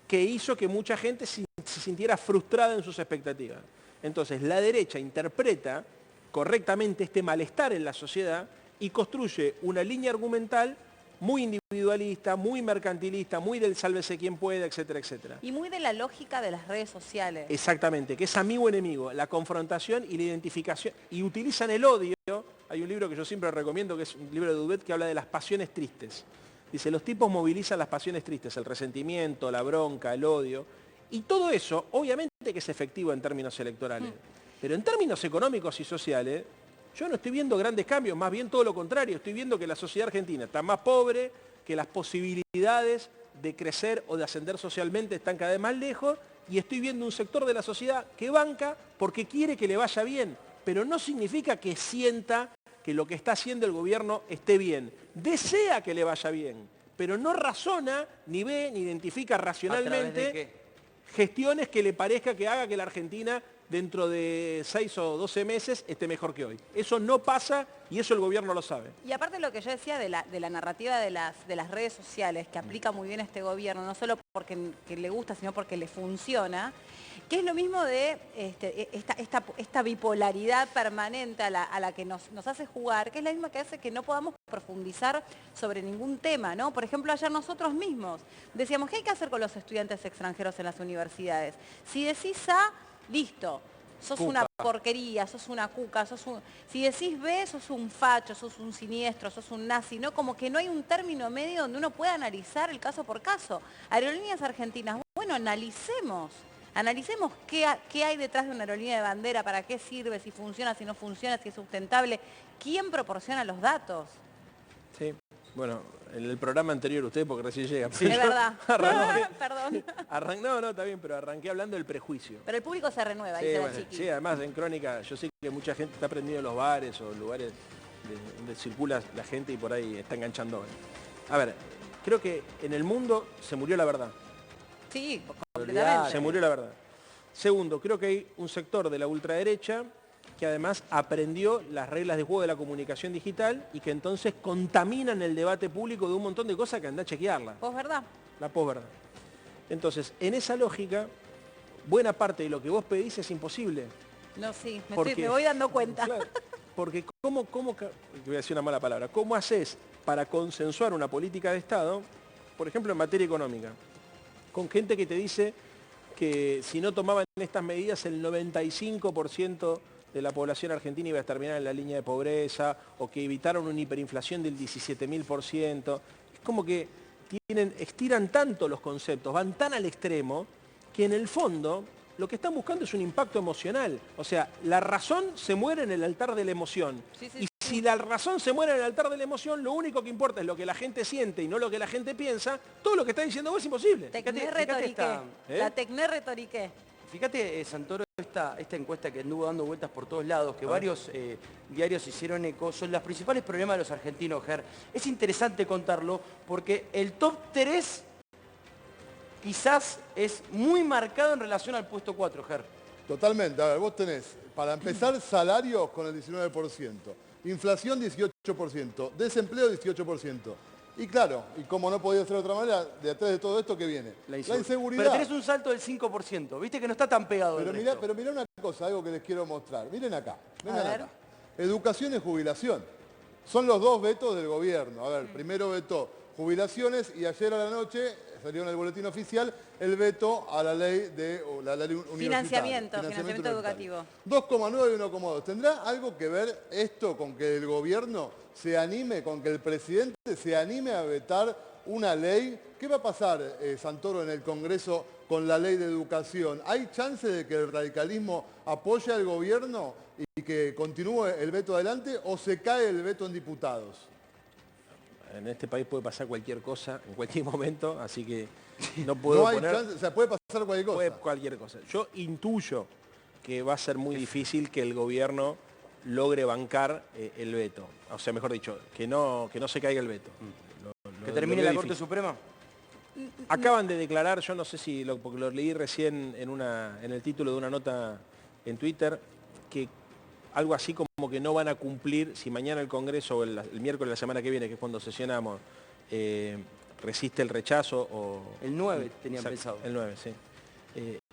que hizo que mucha gente se sintiera frustrada en sus expectativas. Entonces, la derecha interpreta correctamente este malestar en la sociedad y construye una línea argumental muy individualista, muy mercantilista, muy del sálvese quien pueda, etcétera, etcétera. Y muy de la lógica de las redes sociales. Exactamente, que es amigo o enemigo, la confrontación y la identificación. Y utilizan el odio. Hay un libro que yo siempre recomiendo, que es un libro de Duvet, que habla de las pasiones tristes. Dice, los tipos movilizan las pasiones tristes, el resentimiento, la bronca, el odio. Y todo eso, obviamente que es efectivo en términos electorales. Pero en términos económicos y sociales, yo no estoy viendo grandes cambios, más bien todo lo contrario. Estoy viendo que la sociedad argentina está más pobre, que las posibilidades de crecer o de ascender socialmente están cada vez más lejos, y estoy viendo un sector de la sociedad que banca porque quiere que le vaya bien, pero no significa que sienta que lo que está haciendo el gobierno esté bien. Desea que le vaya bien, pero no razona, ni ve, ni identifica racionalmente gestiones que le parezca que haga que la Argentina dentro de 6 o 12 meses esté mejor que hoy. Eso no pasa y eso el gobierno lo sabe. Y aparte lo que yo decía de la narrativa de las redes sociales, que aplica muy bien a este gobierno, no solo porque que le gusta, sino porque le funciona, que es lo mismo de esta bipolaridad permanente a la que nos hace jugar, que es la misma que hace que no podamos profundizar sobre ningún tema, ¿no? Por ejemplo, ayer nosotros mismos decíamos, ¿qué hay que hacer con los estudiantes extranjeros en las universidades? Si decís A, listo, sos Cuca. una porquería, sos una cuca, si decís B, sos un facho, sos un siniestro, sos un nazi, ¿no? Como que no hay un término medio donde uno pueda analizar el caso por caso. Aerolíneas Argentinas, bueno, analicemos qué hay detrás de una aerolínea de bandera, para qué sirve, si funciona, si no funciona, si es sustentable, quién proporciona los datos. Sí, bueno, en el programa anterior usted, porque recién llega. Sí, es verdad. Perdón. No, está bien, pero arranqué hablando del prejuicio. Pero el público se renueva, Sí, dice la bueno, chiqui. sí, además en Crónica yo sé que mucha gente está prendido en los bares o lugares donde circula la gente y por ahí está enganchando. A ver, creo que en el mundo se murió la verdad. Sí, Se completamente. murió la verdad. Segundo, creo que hay un sector de la ultraderecha que además aprendió las reglas de juego de la comunicación digital y que entonces contaminan el debate público de un montón de cosas que anda a chequearla. ¿Posverdad? La posverdad. Entonces, en esa lógica, buena parte de lo que vos pedís es imposible. No, sí, Porque- me voy dando cuenta. Claro, porque voy a decir una mala palabra, ¿cómo haces para consensuar una política de Estado, por ejemplo en materia económica, con gente que te dice que si no tomaban estas medidas el 95% de la población argentina iba a terminar en la línea de pobreza, o que evitaron una hiperinflación del 17.000%? Es como que estiran tanto los conceptos, van tan al extremo, que en el fondo lo que están buscando es un impacto emocional. O sea, la razón se muere en el altar de la emoción. Sí, sí, Y si la razón se muere en el altar de la emoción, lo único que importa es lo que la gente siente y no lo que la gente piensa. Todo lo que está diciendo vos es imposible. Tecné fíjate retoriqué. esta, La tecné retoriqué. Fíjate, Santoro, esta encuesta que anduvo dando vueltas por todos lados, que varios diarios hicieron eco, son los principales problemas de los argentinos, Ger. Es interesante contarlo porque el top 3 quizás es muy marcado en relación al puesto 4, Ger. Totalmente. A ver, vos tenés, para empezar, salarios con el 19%, inflación 18%, desempleo 18%. Y claro, y como no podía ser de otra manera, detrás de todo esto, ¿qué viene? La inseguridad. Pero tenés un salto del 5%, viste que no está tan pegado el resto. Pero mirá una cosa, algo que les quiero mostrar. Miren acá, vengan A ver. acá. Educación y jubilación. Son los dos vetos del gobierno. A ver, primero vetó jubilaciones y ayer a la noche salió en el boletín oficial el veto a la ley universitaria. Financiamiento educativo. 2,9 y 1,2. ¿Tendrá algo que ver esto con que el gobierno se anime, con que el presidente se anime a vetar una ley? ¿Qué va a pasar, Santoro, en el Congreso con la ley de educación? ¿Hay chance de que el radicalismo apoye al gobierno y que continúe el veto adelante o se cae el veto en diputados? En este país puede pasar cualquier cosa en cualquier momento, así que no puedo No hay poner... chance, o sea, puede pasar cualquier cosa. Puede cualquier cosa. Yo intuyo que va a ser muy difícil que el gobierno logre bancar el veto. O sea, mejor dicho, que no se caiga el veto. ¿Que termine veo la Corte difícil. Suprema? Acaban de declarar, yo no sé si, porque lo leí recién en el título de una nota en Twitter, que algo así como que no van a cumplir, si mañana el Congreso o el miércoles de la semana que viene, que es cuando sesionamos, resiste el rechazo o... El 9 tenían pensado. El 9, sí.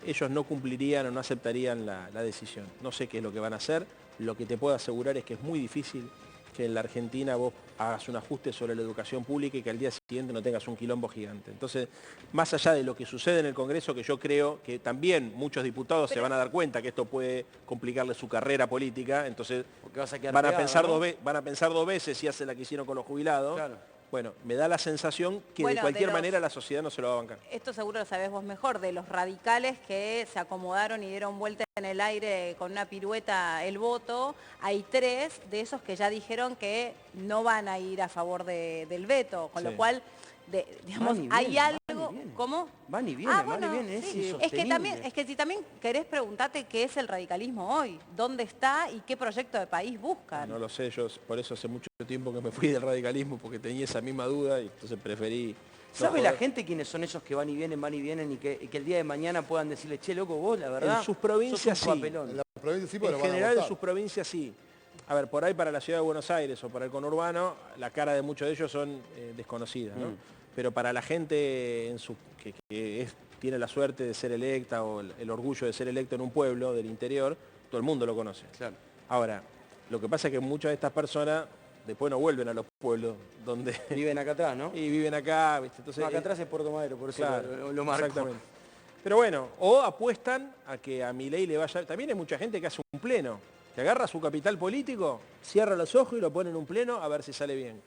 Ellos no cumplirían o no aceptarían la decisión. No sé qué es lo que van a hacer. Lo que te puedo asegurar es que es muy difícil que en la Argentina vos hagas un ajuste sobre la educación pública y que al día siguiente no tengas un quilombo gigante. Entonces, más allá de lo que sucede en el Congreso, que yo creo que también muchos diputados se van a dar cuenta que esto puede complicarle su carrera política, entonces van a pensar dos veces si hacen la que hicieron con los jubilados. Claro. Bueno, me da la sensación que de cualquier manera la sociedad no se lo va a bancar. Esto seguro lo sabés vos mejor, de los radicales que se acomodaron y dieron vuelta en el aire con una pirueta el voto. Hay 3 de esos que ya dijeron que no van a ir a favor del veto, con lo cual, digamos, hay algo... ¿Cómo? Van y vienen, van y vienen, sí. Es que si también querés preguntarte qué es el radicalismo hoy, dónde está y qué proyecto de país buscan. No lo sé, yo por eso hace mucho tiempo que me fui del radicalismo, porque tenía esa misma duda y entonces preferí... ¿Sabe la gente quiénes son esos que van y vienen y que el día de mañana puedan decirle, che, loco, vos, la verdad, en sus provincias sí. En la provincia sí, pero en general en sus provincias sí. A ver, por ahí para la ciudad de Buenos Aires o para el conurbano, la cara de muchos de ellos son desconocidas, ¿no? Pero para la gente que tiene la suerte de ser electa o el orgullo de ser electo en un pueblo del interior, todo el mundo lo conoce. Claro. Ahora, lo que pasa es que muchas de estas personas después no vuelven a los pueblos donde... Viven acá atrás, ¿no? Y viven acá, ¿viste? Entonces, no, acá atrás es Puerto Madero, por eso claro, lo marco. Exactamente. Pero bueno, o apuestan a que a Milei le vaya... También hay mucha gente que hace un pleno, que agarra su capital político, cierra los ojos y lo pone en un pleno a ver si sale bien.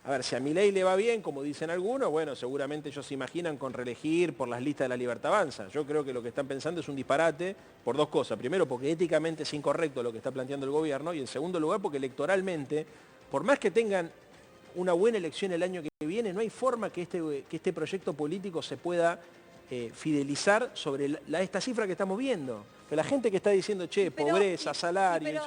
A ver, si a Milei le va bien, como dicen algunos, bueno, seguramente ellos se imaginan con reelegir por las listas de La Libertad Avanza. Yo creo que lo que están pensando es un disparate por 2 cosas. Primero, porque éticamente es incorrecto lo que está planteando el gobierno, y en segundo lugar, porque electoralmente, por más que tengan una buena elección el año que viene, no hay forma que este proyecto político se pueda fidelizar sobre esta cifra que estamos viendo. Que la gente que está diciendo, che, pobreza, salario...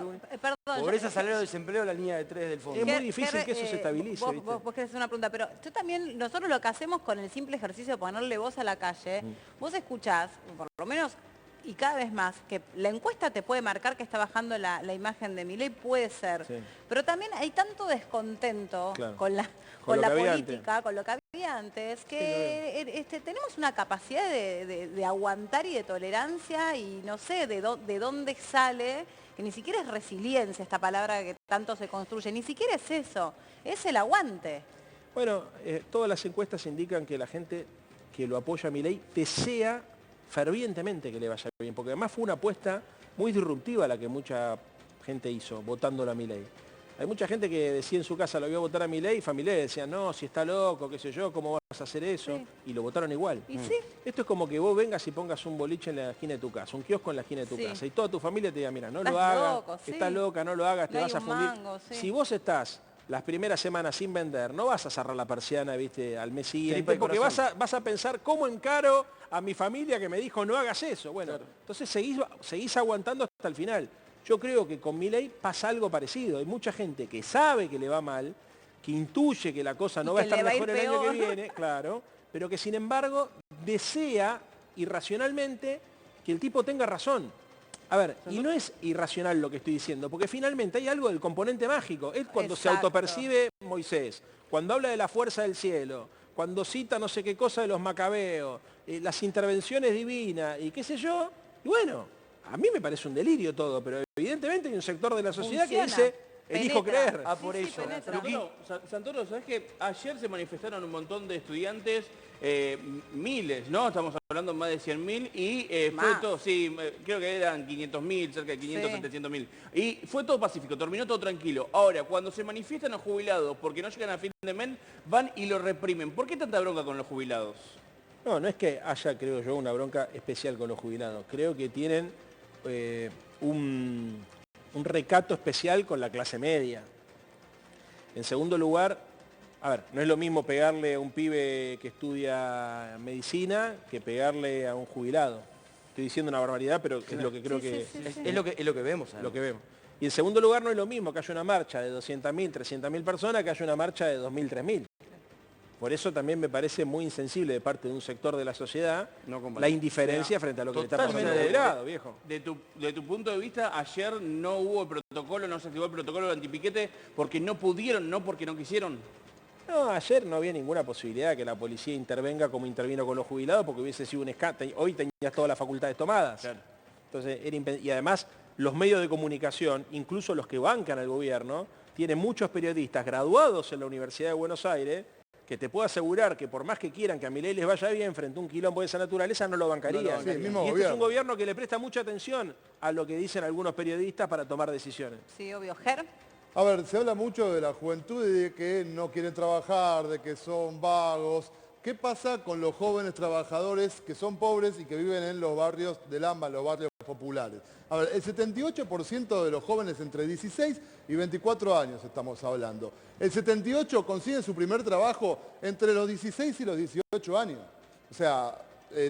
Pobreza, salario, desempleo, la línea de 3 del fondo. Es muy difícil que eso se estabilice. Vos querés hacer una pregunta, pero yo también, nosotros lo que hacemos con el simple ejercicio de ponerle voz a la calle, vos escuchás, por lo menos, y cada vez más, que la encuesta te puede marcar que está bajando la imagen de Milei, puede ser, pero también hay tanto descontento con la política, con lo que había antes, que tenemos una capacidad de aguantar y de tolerancia, y no sé de dónde sale, que ni siquiera es resiliencia esta palabra que tanto se construye, ni siquiera es eso, es el aguante. Bueno, todas las encuestas indican que la gente que lo apoya a Milei desea fervientemente que le vaya bien, porque además fue una apuesta muy disruptiva la que mucha gente hizo, votándolo a Milei. Hay mucha gente que decía en su casa lo iba a votar a Milei y familiares decían, no, si está loco, qué sé yo, ¿cómo vas a hacer eso? Sí. Y lo votaron igual. ¿Y sí? Esto es como que vos vengas y pongas un boliche en la esquina de tu casa, un kiosco en la esquina de tu casa, y toda tu familia te diga, mira, no lo hagas, estás loca, no lo hagas, te vas a fundir. Si vos estás las primeras semanas sin vender, no vas a cerrar la persiana, viste, al mes siguiente, porque vas a pensar, ¿cómo encaro a mi familia que me dijo no hagas eso? Bueno, entonces seguís aguantando hasta el final. Yo creo que con Milei pasa algo parecido. Hay mucha gente que sabe que le va mal, que intuye que la cosa no va a estar mejor el año que viene, claro, pero que sin embargo desea irracionalmente que el tipo tenga razón. A ver, y no es irracional lo que estoy diciendo, porque finalmente hay algo del componente mágico. Es cuando se autopercibe Moisés, cuando habla de la fuerza del cielo, cuando cita no sé qué cosa de los macabeos, las intervenciones divinas y qué sé yo, y bueno, a mí me parece un delirio todo, pero evidentemente hay un sector de la sociedad que dice, elijo creer. Por eso. Santoro, ¿sabés que ayer se manifestaron un montón de estudiantes, miles, ¿no? Estamos hablando más de 100.000 y fue todo, sí, creo que eran 500.000, cerca de 500, 700.000. Y fue todo pacífico, terminó todo tranquilo. Ahora, cuando se manifiestan los jubilados porque no llegan a fin de mes, van y lo reprimen. ¿Por qué tanta bronca con los jubilados? No es que haya, creo yo, una bronca especial con los jubilados. Creo que tienen un recato especial con la clase media. En segundo lugar, a ver, no es lo mismo pegarle a un pibe que estudia medicina que pegarle a un jubilado. Estoy diciendo una barbaridad, pero es lo que creo que... Es lo que vemos. Lo que vemos. Y en segundo lugar, no es lo mismo que haya una marcha de 200.000, 300.000 personas que haya una marcha de 2.000, 3.000. Por eso también me parece muy insensible de parte de un sector de la sociedad la indiferencia frente a lo que le está pasando al jubilado, viejo. De tu punto de vista, ayer no hubo protocolo, no se activó el protocolo de antipiquete porque no pudieron, no porque no quisieron. No, ayer no había ninguna posibilidad de que la policía intervenga como intervino con los jubilados porque hubiese sido un escándalo. Hoy tenías todas las facultades tomadas. Claro. Entonces, y además los medios de comunicación, incluso los que bancan al gobierno, tienen muchos periodistas graduados en la Universidad de Buenos Aires que te puedo asegurar que por más que quieran que a Milei les vaya bien frente a un quilombo de esa naturaleza, no lo bancarían. Sí, el mismo y este gobierno. es un gobierno que le presta mucha atención a lo que dicen algunos periodistas para tomar decisiones. Sí, obvio. Ger. A ver, se habla mucho de la juventud y de que no quieren trabajar, de que son vagos. ¿Qué pasa con los jóvenes trabajadores que son pobres y que viven en los barrios del AMBA, los barrios populares? A ver, el 78% de los jóvenes entre 16 y 24 años estamos hablando. El 78% consigue su primer trabajo entre los 16 y los 18 años. O sea,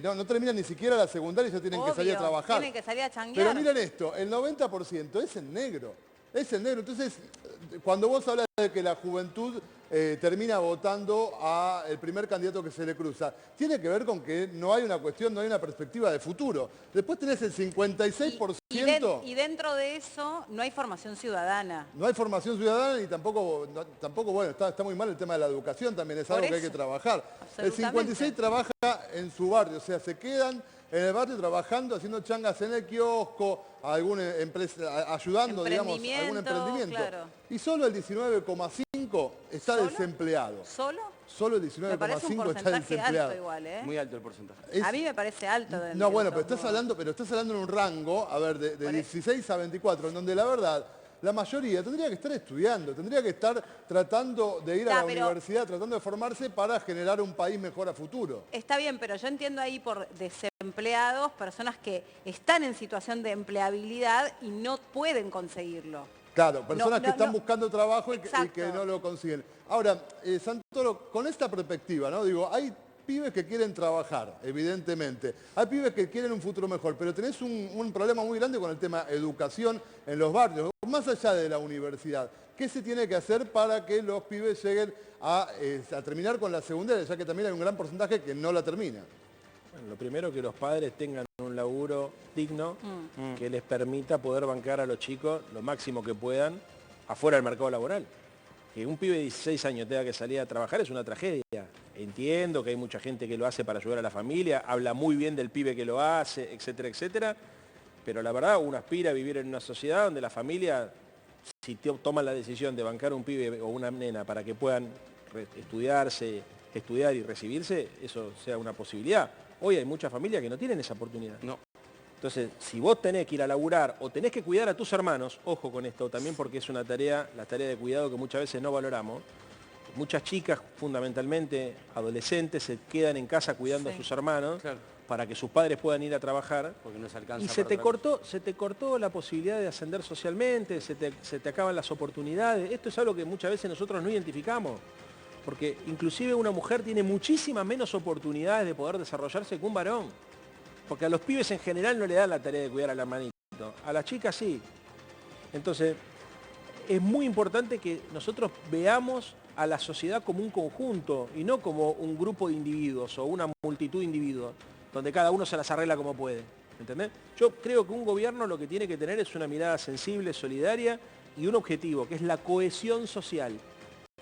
no terminan ni siquiera la secundaria y ya tienen que salir a trabajar. Tienen que salir a changuear. Pero miren esto, el 90% es en negro. Es en negro. Entonces, cuando vos hablas de que la juventud termina votando a el primer candidato que se le cruza, tiene que ver con que no hay una cuestión, no hay una perspectiva de futuro. Después tenés el 56%. Y dentro de eso no hay formación ciudadana. No hay formación ciudadana y tampoco bueno, está muy mal el tema de la educación, también es algo que hay que trabajar. El 56% trabaja en su barrio, o sea, se quedan en el barrio trabajando, haciendo changas en el kiosco, a alguna empresa, ayudando, digamos, a algún emprendimiento. Claro. Y solo el 19,5% está desempleado. ¿Solo? Solo el Me parece un 19,5% está porcentaje desempleado. alto igual, ¿eh? Muy alto el porcentaje. A mí me parece alto. No, bueno, pero estás hablando en un rango, a ver, de 16 a 24, en donde la verdad, la mayoría tendría que estar estudiando, tendría que estar tratando de ir a la universidad, tratando de formarse para generar un país mejor a futuro. Está bien, pero yo entiendo ahí por desempleados, personas que están en situación de empleabilidad y no pueden conseguirlo. Claro, personas que están buscando trabajo y que no lo consiguen. Ahora, Santoro, con esta perspectiva, ¿no? Digo, hay pibes que quieren trabajar, evidentemente. Hay pibes que quieren un futuro mejor, pero tenés un problema muy grande con el tema educación en los barrios, más allá de la universidad. ¿Qué se tiene que hacer para que los pibes lleguen a terminar con la secundaria, ya que también hay un gran porcentaje que no la termina? Bueno, lo primero que los padres tengan un laburo digno que les permita poder bancar a los chicos lo máximo que puedan afuera del mercado laboral. Que un pibe de 16 años tenga que salir a trabajar es una tragedia. Entiendo que hay mucha gente que lo hace para ayudar a la familia, habla muy bien del pibe que lo hace, etcétera, etcétera, pero la verdad uno aspira a vivir en una sociedad donde la familia, si toman la decisión de bancar a un pibe o una nena para que puedan estudiar y recibirse, eso sea una posibilidad. Hoy hay muchas familias que no tienen esa oportunidad. No. Entonces, si vos tenés que ir a laburar o tenés que cuidar a tus hermanos, ojo con esto también porque es una tarea, la tarea de cuidado que muchas veces no valoramos. Muchas chicas, fundamentalmente adolescentes, se quedan en casa cuidando a sus hermanos para que sus padres puedan ir a trabajar. Porque no se alcanza. Y se te cortó la posibilidad de ascender socialmente, se te acaban las oportunidades. Esto es algo que muchas veces nosotros no identificamos. Porque inclusive una mujer tiene muchísimas menos oportunidades de poder desarrollarse que un varón. Porque a los pibes en general no le dan la tarea de cuidar al hermanito. A las chicas sí. Entonces, es muy importante que nosotros veamos a la sociedad como un conjunto y no como un grupo de individuos o una multitud de individuos, donde cada uno se las arregla como puede. ¿Entendés? Yo creo que un gobierno lo que tiene que tener es una mirada sensible, solidaria y un objetivo, que es la cohesión social.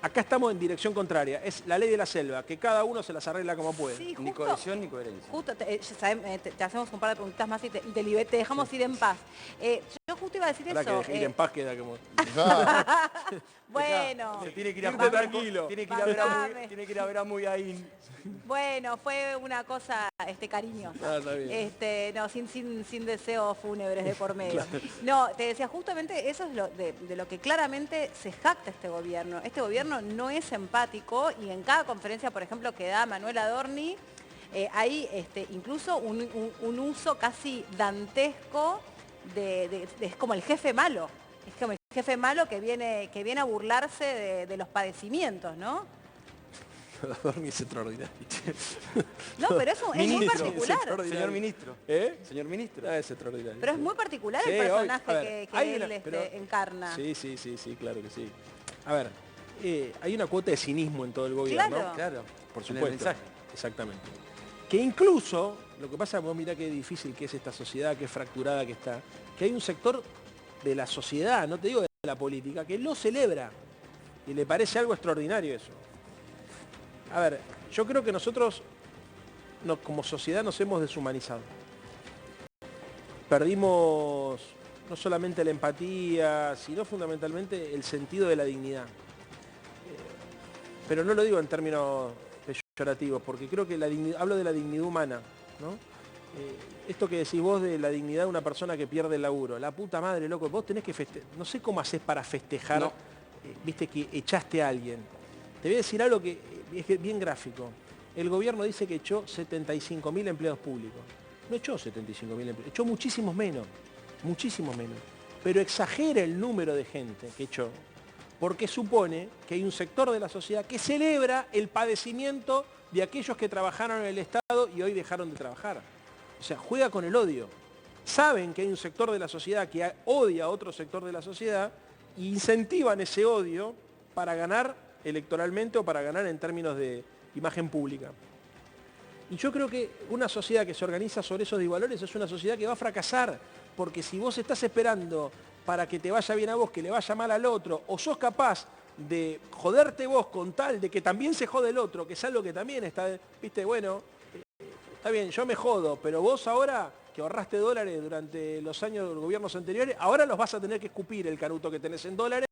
Acá estamos en dirección contraria, es la ley de la selva, que cada uno se las arregla como puede. Sí, Ni cohesión ni coherencia. Justo te hacemos un par de preguntas más y te dejamos ir en paz. Yo justo iba a decir eso. Que ir en paz queda como... Bueno. Se tiene que ir a Irte tranquilo. Tiene que ir a ver a Muyaín. Bueno, fue una cosa, cariño. Está bien. No, sin deseos fúnebres de por medio. No, te decía, justamente eso es de lo que claramente se jacta este gobierno. Este gobierno no es empático y en cada conferencia, por ejemplo, que da Manuel Adorni, hay incluso un uso casi dantesco es como el jefe malo. Es como el jefe malo que viene a burlarse de los padecimientos, ¿no? Adorni es extraordinario. No, pero es muy particular. Señor ministro. Señor ministro. Es extraordinario. Pero es muy particular el personaje que él encarna. Sí, claro que sí. A ver, hay una cuota de cinismo en todo el gobierno. Claro. Claro, Por en el supuesto. mensaje. Exactamente. Que incluso, lo que pasa, vos mirá qué difícil que es esta sociedad, qué fracturada que está, que hay un sector de la sociedad, no te digo de la política, que lo celebra y le parece algo extraordinario eso. A ver, yo creo que nosotros como sociedad nos hemos deshumanizado. Perdimos no solamente la empatía, sino fundamentalmente el sentido de la dignidad. Pero no lo digo en términos peyorativos, porque creo que hablo de la dignidad humana, ¿no? Esto que decís vos de la dignidad de una persona que pierde el laburo. La puta madre, loco, vos tenés que festejar. No sé cómo haces para festejar, No. viste, que echaste a alguien. Te voy a decir algo que es bien gráfico. El gobierno dice que echó 75.000 empleados públicos. No echó 75.000 empleados, echó muchísimos menos. Pero exagera el número de gente que echó, porque supone que hay un sector de la sociedad que celebra el padecimiento de aquellos que trabajaron en el Estado y hoy dejaron de trabajar. O sea, juega con el odio. Saben que hay un sector de la sociedad que odia a otro sector de la sociedad e incentivan ese odio para ganar electoralmente o para ganar en términos de imagen pública. Y yo creo que una sociedad que se organiza sobre esos disvalores es una sociedad que va a fracasar, porque si vos estás esperando para que te vaya bien a vos, que le vaya mal al otro, o sos capaz de joderte vos con tal de que también se jode el otro, que es algo que también está, viste, bueno, está bien, yo me jodo, pero vos ahora que ahorraste dólares durante los años de los gobiernos anteriores, ahora los vas a tener que escupir el canuto que tenés en dólares